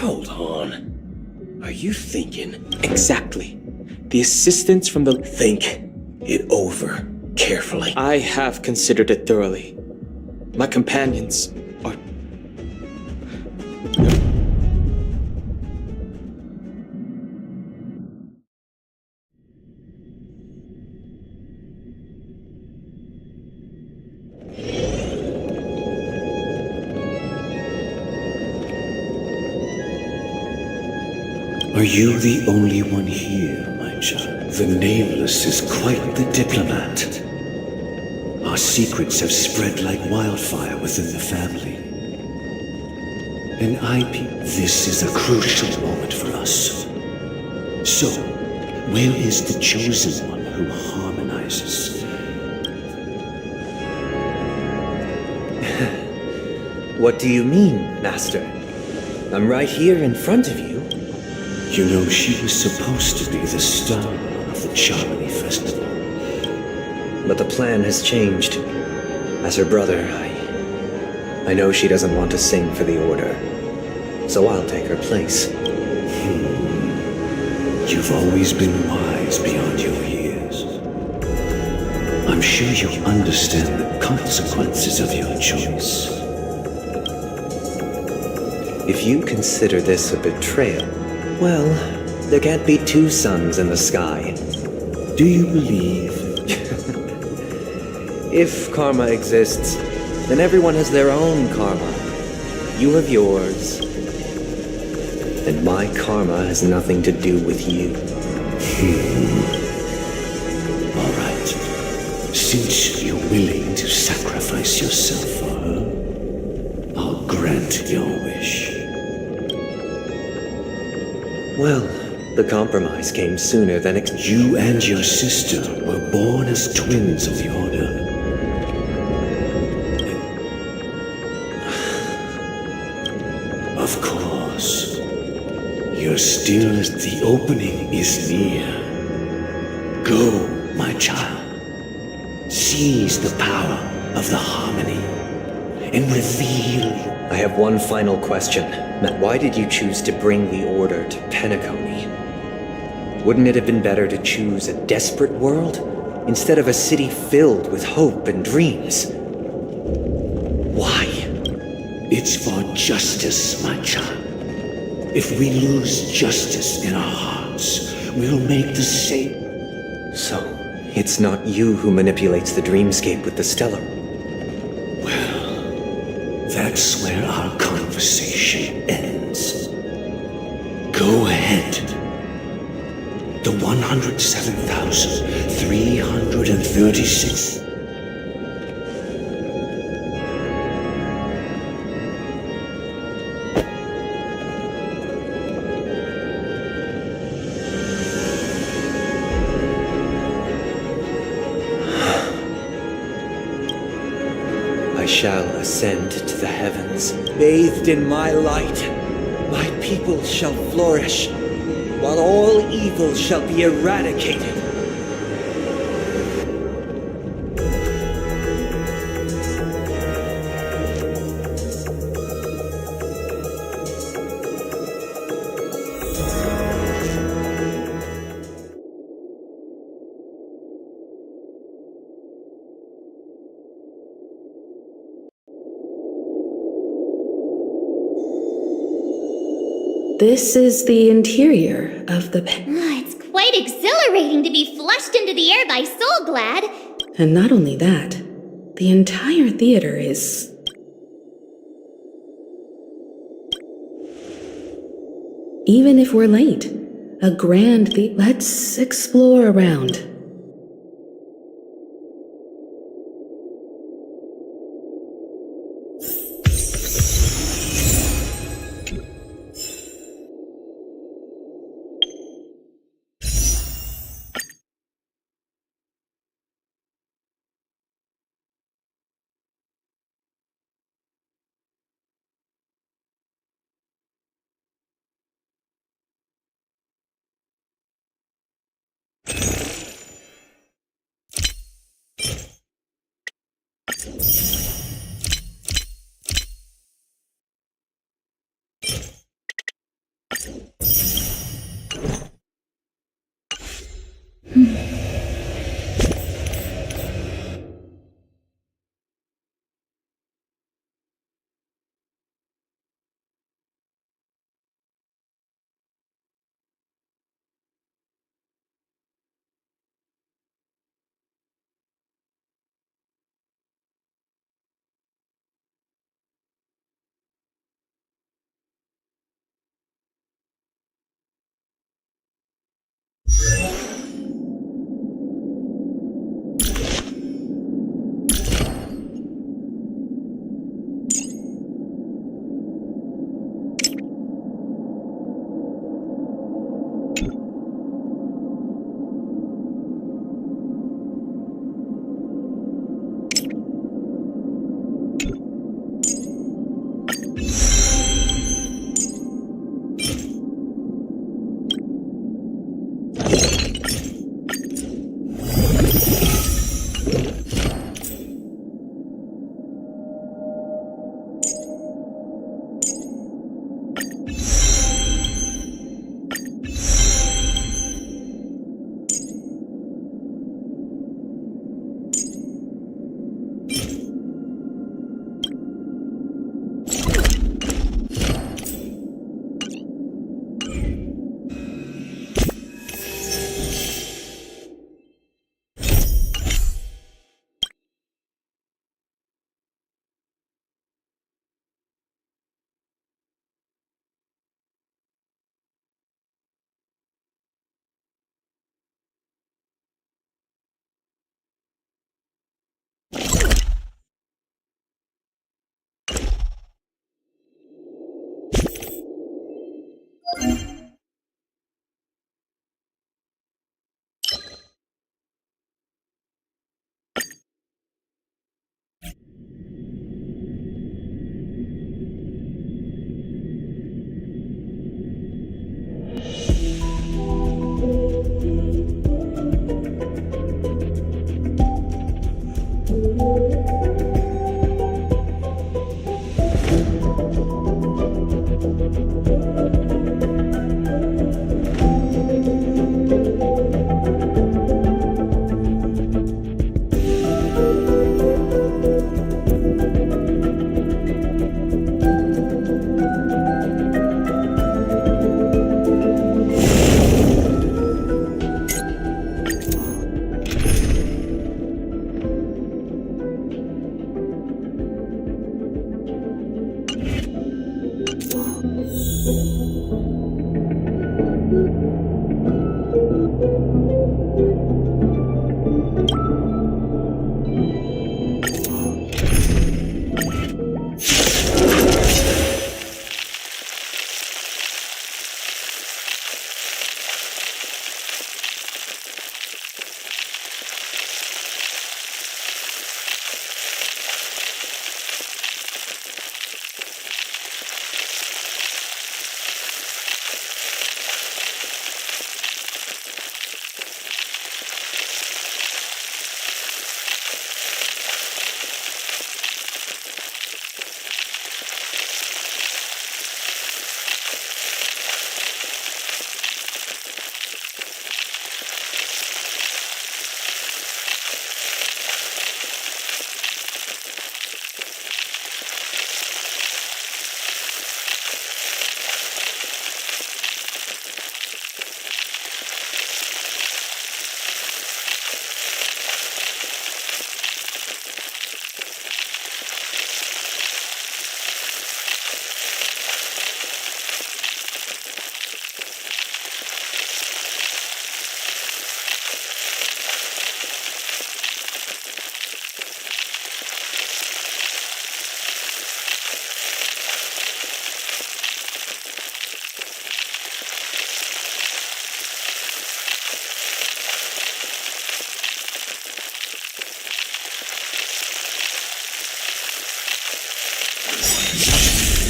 Hold on. Are you thinking? Exactly. The assistance from the... Think it over carefully. I have considered it thoroughly. My companions are... Are you the only one here, my child? The Nameless is quite the diplomat. Our secrets have spread like wildfire within the family. And this is a crucial moment for us. So, where is the chosen one who harmonizes? What do you mean, Master? I'm right here in front of you. You know, she was supposed to be the star of the Charmony Festival. But the plan has changed. As her brother, I know she doesn't want to sing for the Order. So I'll take her place. You've always been wise beyond your years. I'm sure you understand the consequences of your choice. If you consider this a betrayal, well, there can't be two suns in the sky. Do you believe? If karma exists, then everyone has their own karma. You have yours. And my karma has nothing to do with you. All right. Since you're willing to sacrifice yourself for her, I'll grant your wish. Well, the compromise came sooner than You and your sister were born as twins of the Order. Of course, you're still as the opening is near. Go, my child. Seize the power of the harmony and reveal. I have one final question. Matt, why did you choose to bring the Order to Penacony? Wouldn't it have been better to choose a desperate world instead of a city filled with hope and dreams? Why? It's for justice, my child. If we lose justice in our hearts, we'll make the same. So, it's not you who manipulates the dreamscape with the stellar. Well, that's where our conversation ends. Go ahead. The 107,336. I shall ascend to the heavens. Bathed in my light, my people shall flourish, while all evil shall be eradicated. This is the interior of the It's quite exhilarating to be flushed into the air by Soulglad. And not only that, the entire theater is... Even if we're late, a grand let's explore around.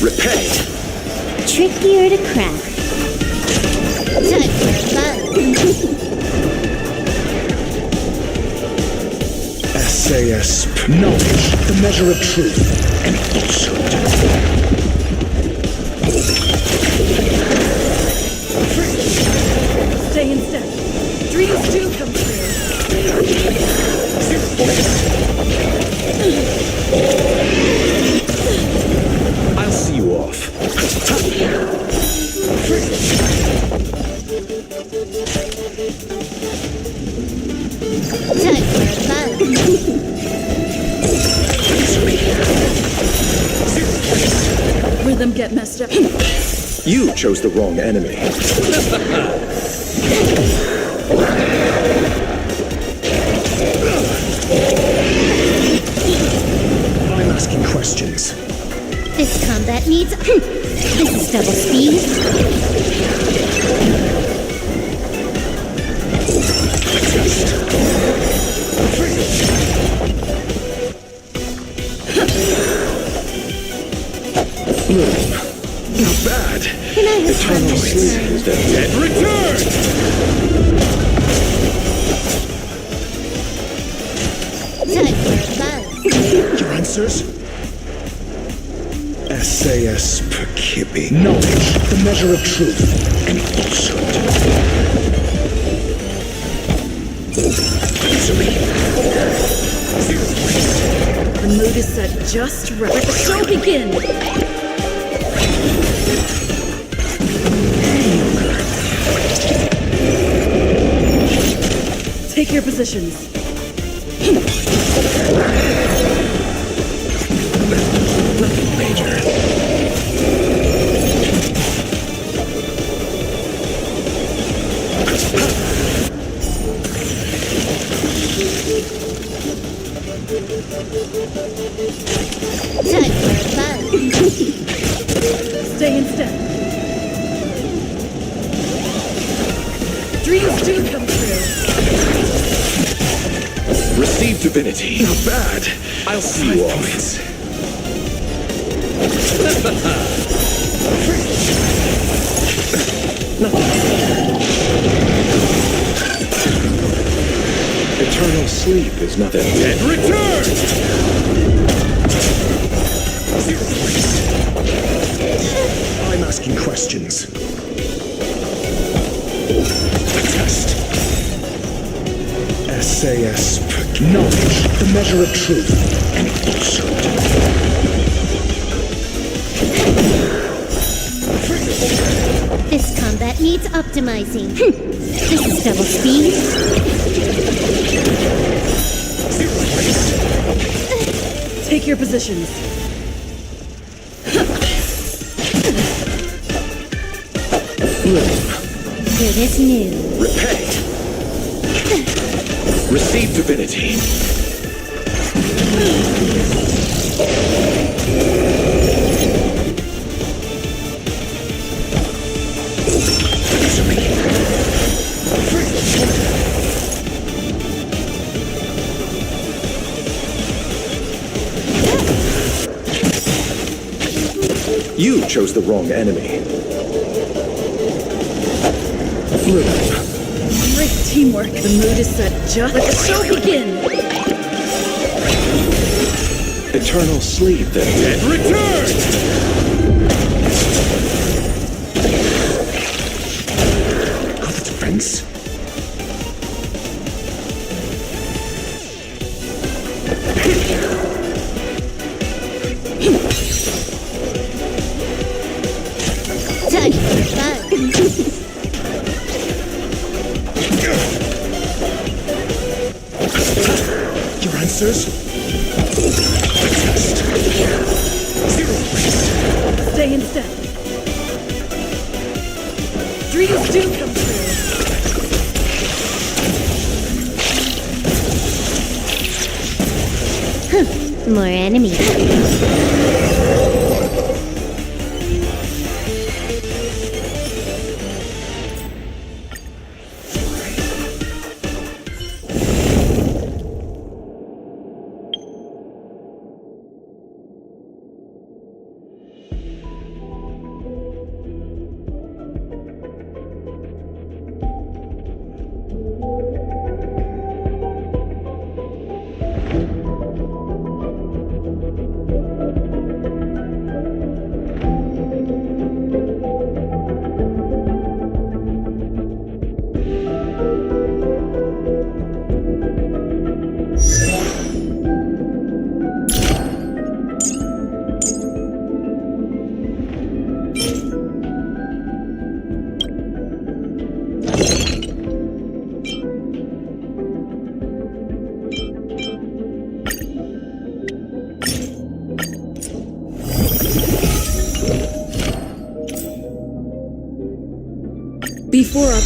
Repay. Trickier to crack. Time for fun. SAS. Knowledge, the measure of truth and falsehood. Stay in step. Dreams do come true. I'll see you off. Time for fun. Rhythm get messed up. You chose the wrong enemy. I'm asking questions. This combat needs... This is double speed. Not bad. Can I have fun Eternal this sleep time? is the dead return! Time for fun. Your answers? SAS Perkibi. Knowledge, the measure of truth and falsehood. Answer me. The mood is set just right. Let the show begin. Take your positions. Time for fun. Stay in step. Dreams do come true. Receive divinity. Not bad. I'll see you off. Eternal sleep is nothing. Dead return! I'm asking questions. A test. SAS knowledge, the measure of truth and falsehood. This combat needs optimizing. This is double speed. Take your positions. Good as new. Repay. Receive divinity. You chose the wrong enemy. Great teamwork. The mood is set just. Let the show begin. Eternal sleep then. Dead return! Got the defense? Time for fun. Your answers? Stay in step. Dreams do come true. More enemies.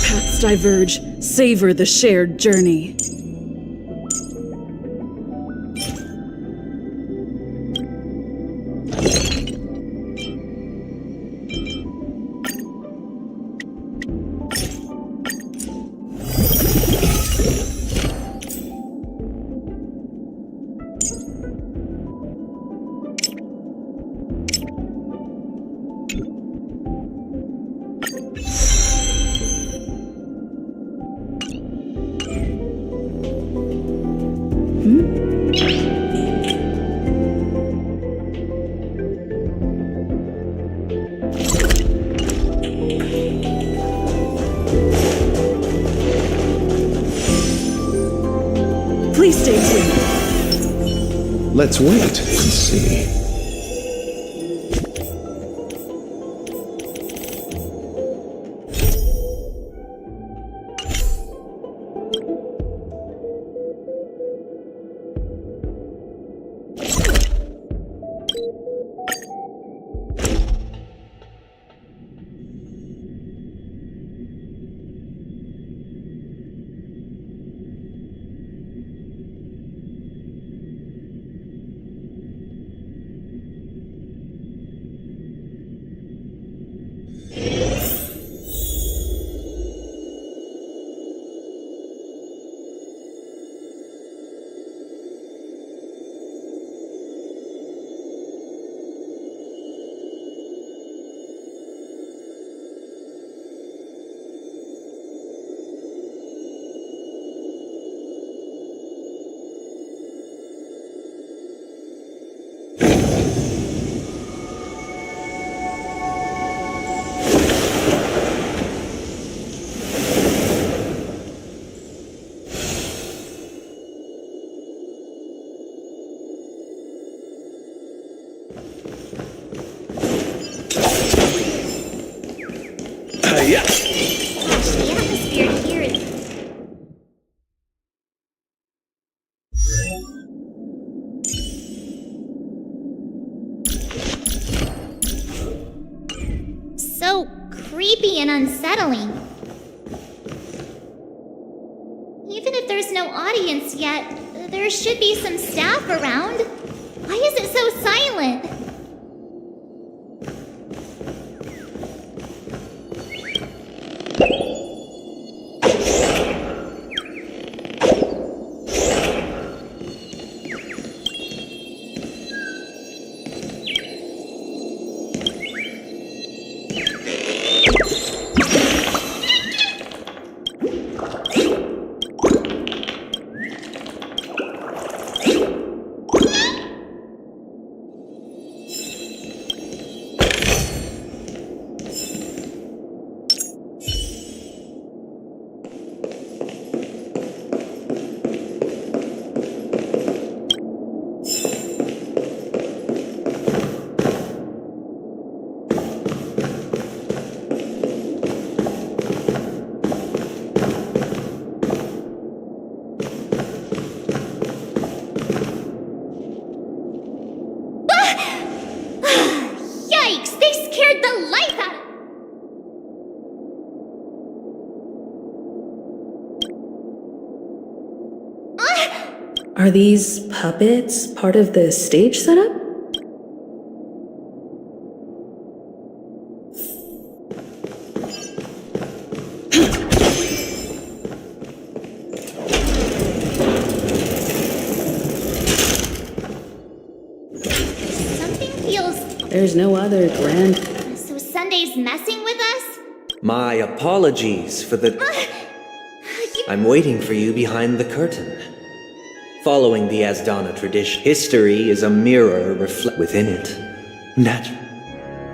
paths diverge. Savor the shared journey. Please stay tuned. Let's wait and see. Yeah. Gosh, the atmosphere here is... so creepy and unsettling. Even if there's no audience yet, there should be some staff around. Why is it so silent? Yikes! They scared the life out of... Are these puppets part of the stage setup? Something feels... There's no other grand... So Sunday's messing with us? My apologies for the... I'm waiting for you behind the curtain. Following the Asdana tradition, history is a mirror reflect within it.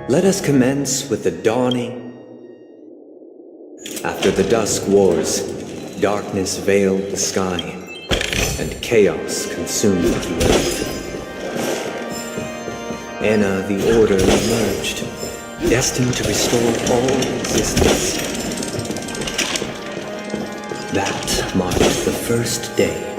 Let us commence with the dawning. After the Dusk Wars, darkness veiled the sky, and chaos consumed the earth. Enna the Order emerged, destined to restore all existence. That marked the first day.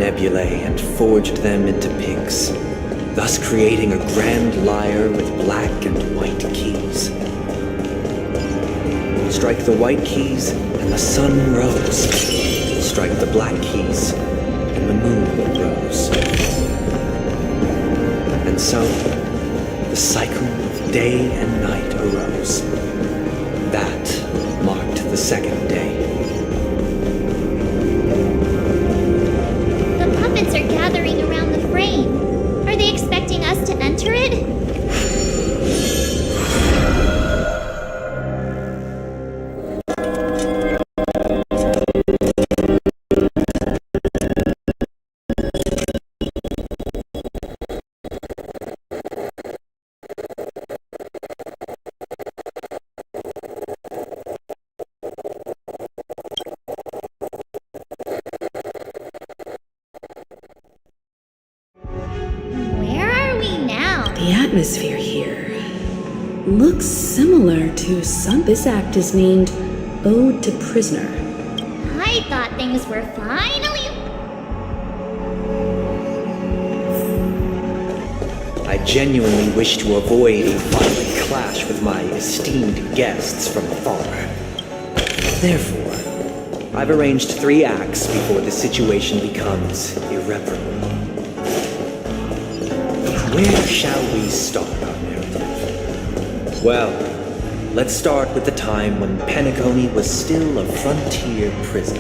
nebulae and forged them into pinks, thus creating a grand lyre with black and white keys. Strike the white keys, and the sun rose. Strike the black keys, and the moon rose. And so, the cycle of day and night arose. That marked the second day. The puppets are gathering around the frame. Are they expecting us to enter it? The atmosphere here looks similar to some. This act is named Ode to Prisoner. I thought things were finally... I genuinely wish to avoid a violent clash with my esteemed guests from afar. Therefore, I've arranged 3 acts before the situation becomes irreparable. Where shall we start our narrative? Well, let's start with the time when Penacony was still a frontier prison.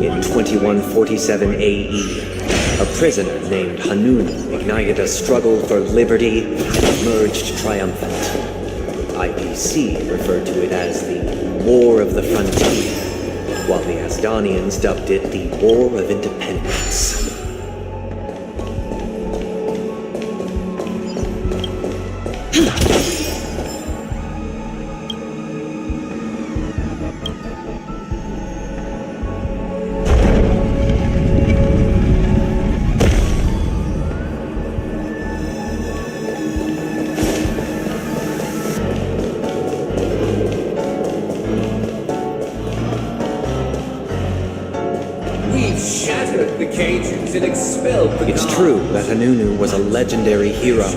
In 2147 AE, a prisoner named Hanunu ignited a struggle for liberty and emerged triumphant. IPC referred to it as the War of the Frontier, while the Asdanians dubbed it the War of Independence. It's true that Hanunu was a legendary hero,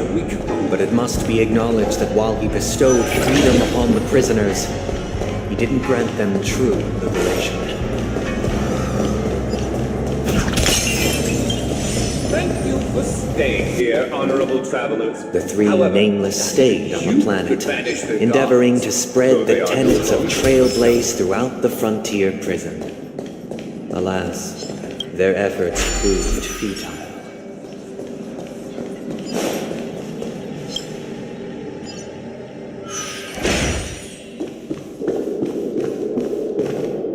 but it must be acknowledged that while he bestowed freedom upon the prisoners, he didn't grant them true liberation. Thank you for staying here, honorable travelers. The 3 nameless stayed on the planet, endeavoring to spread the tenets of Trailblaze throughout the frontier prison. Alas, their efforts proved futile.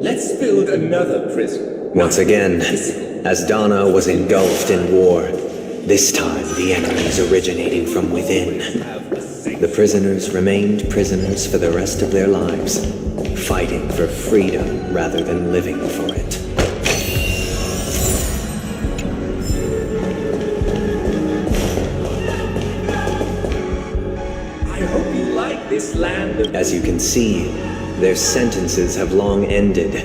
Let's build another prison. Once again, Asdana was engulfed in war, this time the enemies originating from within. The prisoners remained prisoners for the rest of their lives, fighting for freedom rather than living for it. As you can see, their sentences have long ended,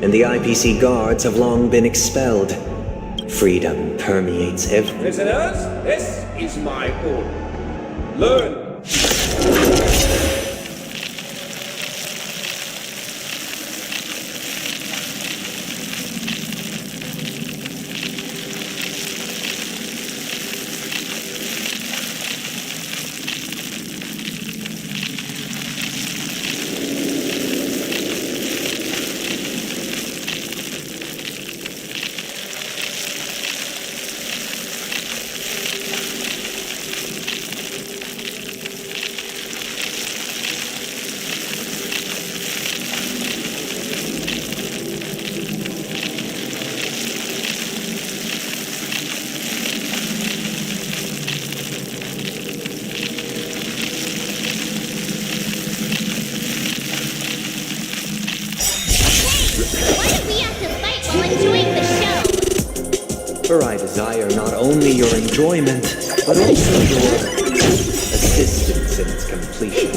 and the IPC guards have long been expelled. Freedom permeates every... Prisoners, this is my order. Learn. However, I desire not only your enjoyment, but also your assistance in its completion.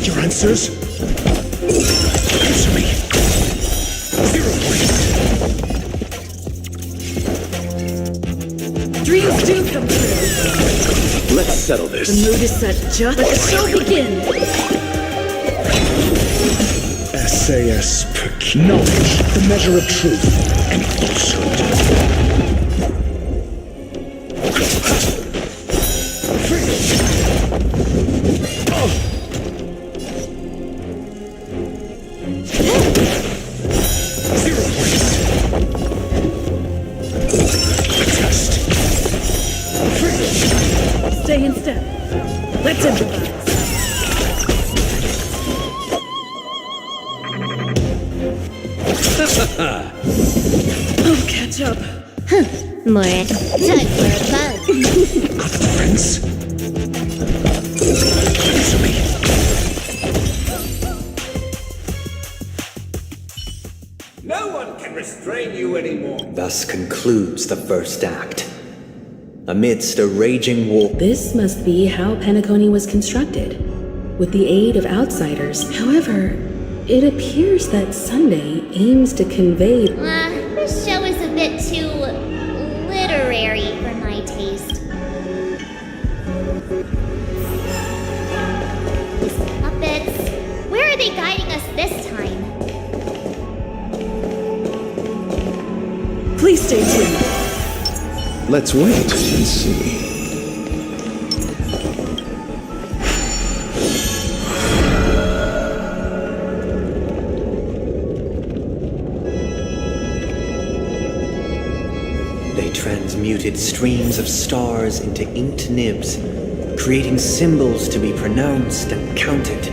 Your answers? Answer me. 0 points. Dreams do come true. Let's settle this. The mood is set just. Let the show begin. SAS per knowledge, the measure of truth and falsehood. Stay in step. Let's improvise. I'll catch up. More time for a bug. Other friends? Answer me. No one can restrain you anymore. Thus concludes the first act. Amidst a raging war. This must be how Penacony was constructed, with the aid of outsiders. However, it appears that Sunday aims to convey. This show is a bit too literary for my taste. Puppets, where are they guiding us this time? Please stay tuned. Let's wait and see. They transmuted streams of stars into inked nibs, creating symbols to be pronounced and counted.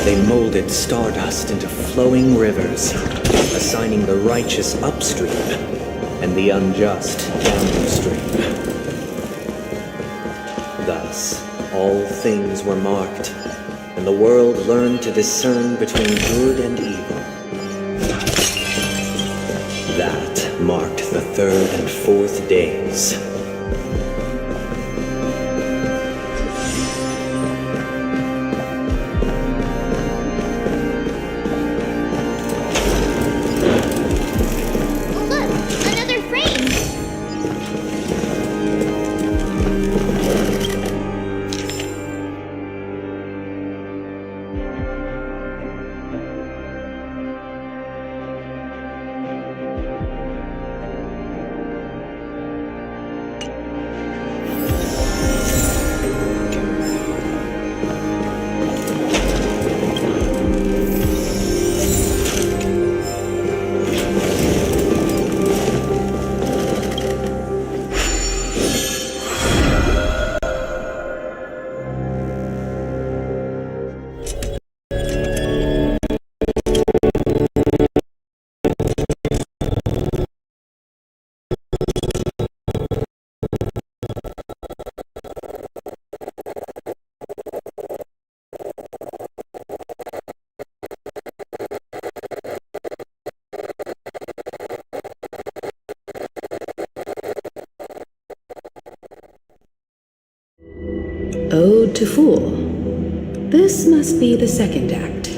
They molded stardust into flowing rivers, assigning the righteous upstream and the unjust downstream. Thus, all things were marked, and the world learned to discern between good and evil. That marked the 3rd and 4th days. Ode to Fool. This must be the 2nd act.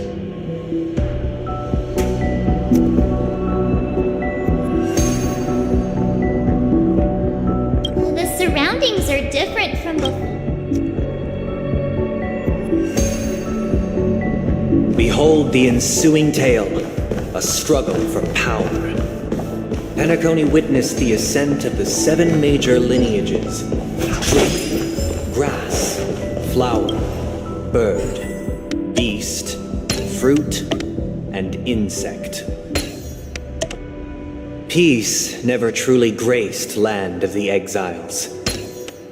The surroundings are different from before. Behold the ensuing tale, a struggle for power. Penacony witnessed the ascent of the 7 major lineages: tree, grass, flower, bird, beast, fruit, and insect. Peace never truly graced Land of the Exiles.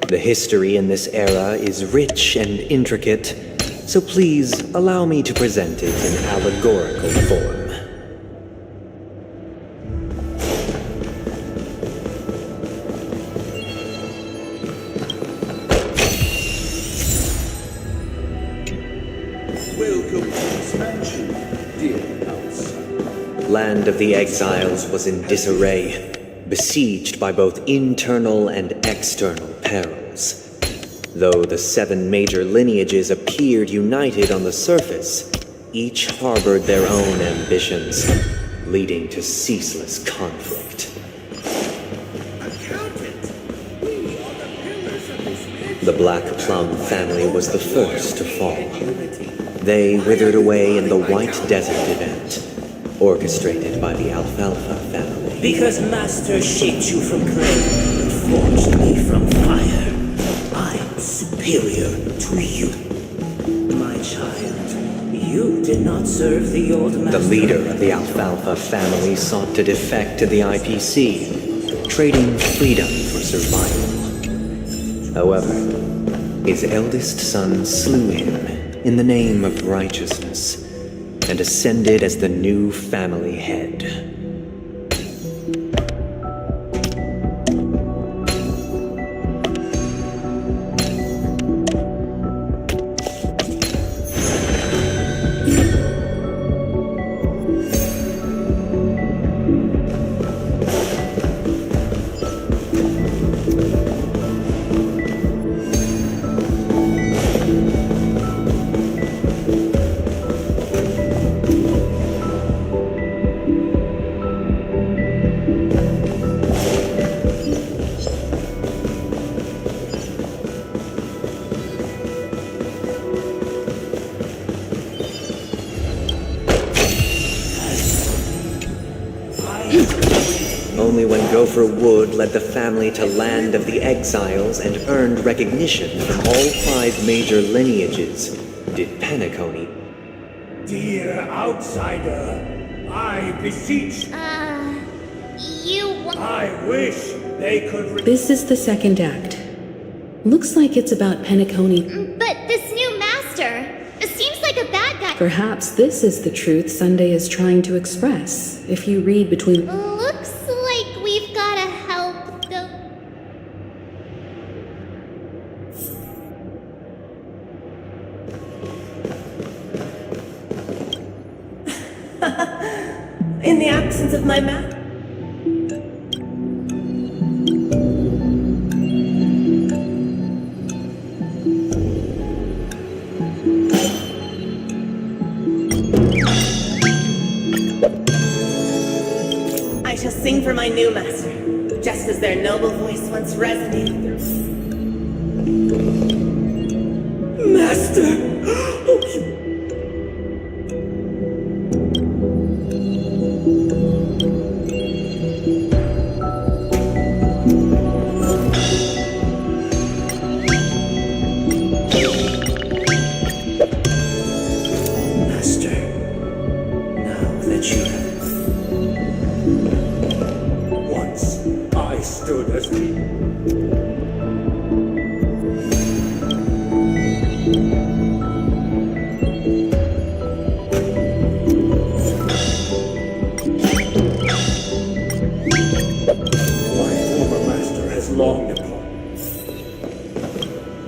The history in this era is rich and intricate, so please allow me to present it in allegorical form. Welcome to expansion, dear outsider. land of the exiles was in disarray, besieged by both internal and external perils. Though the 7 major lineages appeared united on the surface, each harbored their own ambitions, leading to ceaseless conflict. The Black Plum family was the first to fall. They withered away in the White Desert event, orchestrated by the Alfalfa family. Because Master shaped you from clay and forged me from fire, I'm superior to you. My child, you did not serve the old master. The leader of the Alfalfa family sought to defect to the IPC, trading freedom for survival. However, his eldest son slew him in the name of righteousness and ascended as the new family head. Only when Gopher Wood led the family to land of the exiles and earned recognition from all 5 major lineages did Penacony. Dear outsider, I beseech. I wish they could. This is the second act. Looks like it's about Penacony. But this new master seems like a bad guy. Perhaps this is the truth Sunday is trying to express, if you read between. Looks like we've gotta help the. In the absence of my man. I shall sing for my new master, just as their noble voice once resonated through. Master!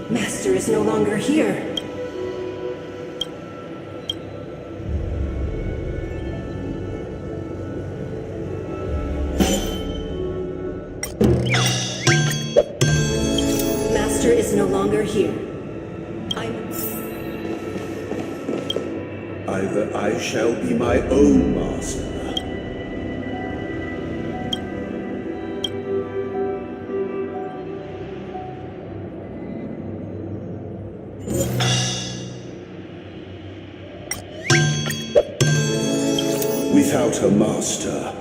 Master is no longer here. Master is no longer here. Either I shall be my own master. Without a master.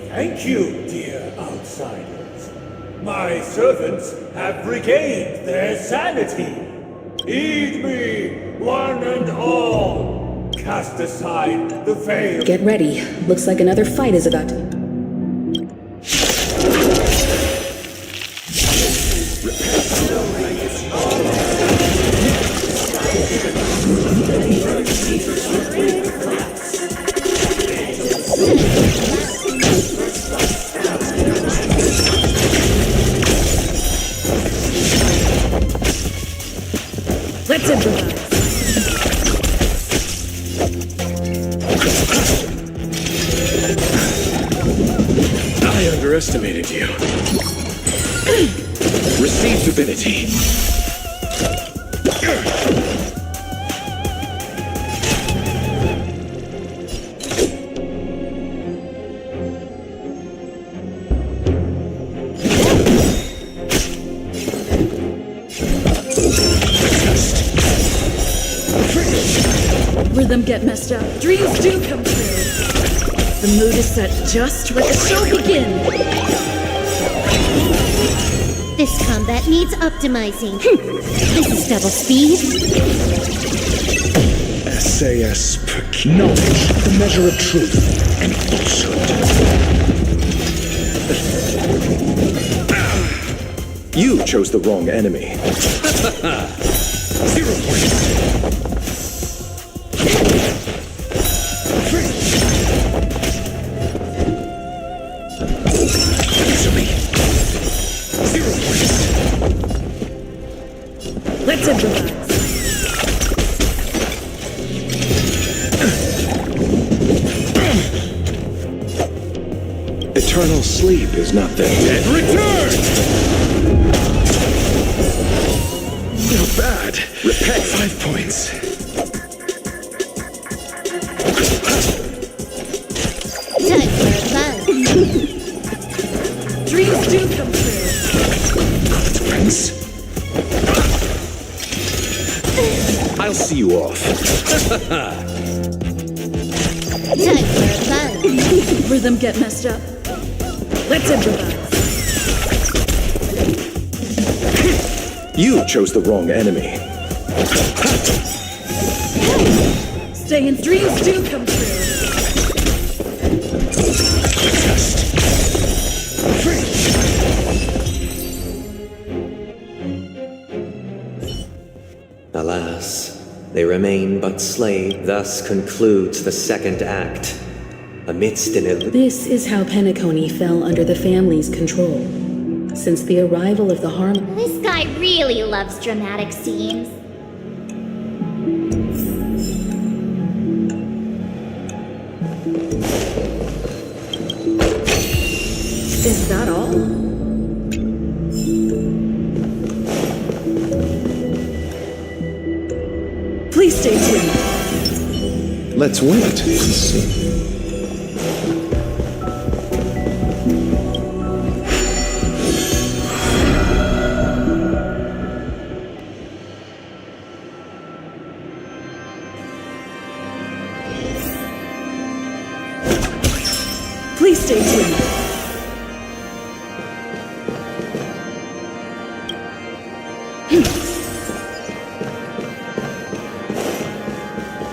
Thank you, dear outsiders. My servants have regained their sanity. Heed me, one and all. Cast aside the veil. Get ready. Looks like another fight is about to. Let's improvise. underestimated you. Receive divinity. Rhythm get messed up. Dreams do come true. The mood is set just right. The show begin. This combat needs optimizing. This is double speed. SAS per knowledge, the measure of truth and falsehood. You chose the wrong enemy. 0 points. Easily. 0 points. Let's improvise. Eternal sleep is not the dead return! Not bad. Repent 5 points. Time for a buzz. Dreams do come true. Consequence. I'll see you off. Time for a buzz. Rhythm get messed up. Let's improvise. You chose the wrong enemy. Stay in. Dreams do come true. Alas, they remain but slaves. Thus concludes the second act. Amidst an This is how Penacony fell under the family's control. Since the arrival of the This guy really loves dramatic scenes. Is that all? Please stay tuned. Let's wait and see. Please stay tuned.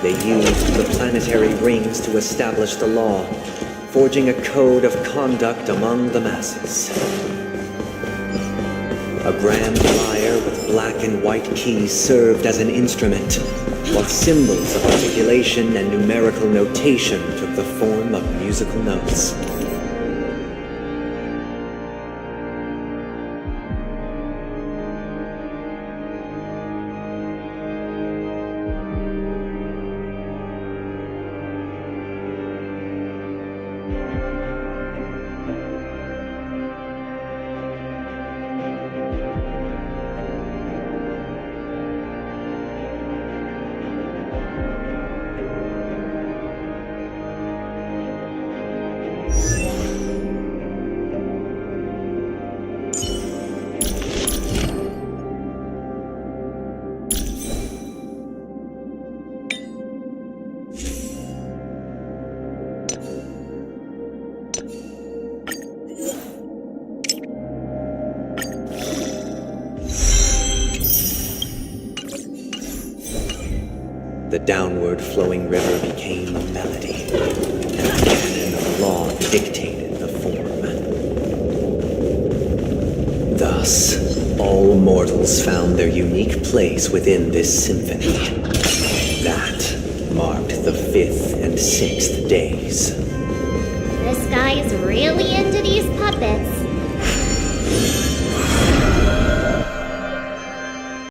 They used the planetary rings to establish the law, forging a code of conduct among the masses. A grand lyre with black and white keys served as an instrument, while symbols of articulation and numerical notation took the form of musical notes. The downward flowing river became a melody, and the canon of law dictated the form. Thus, all mortals found their unique place within this symphony. That marked the 5th and 6th days. This guy is really into these puppets.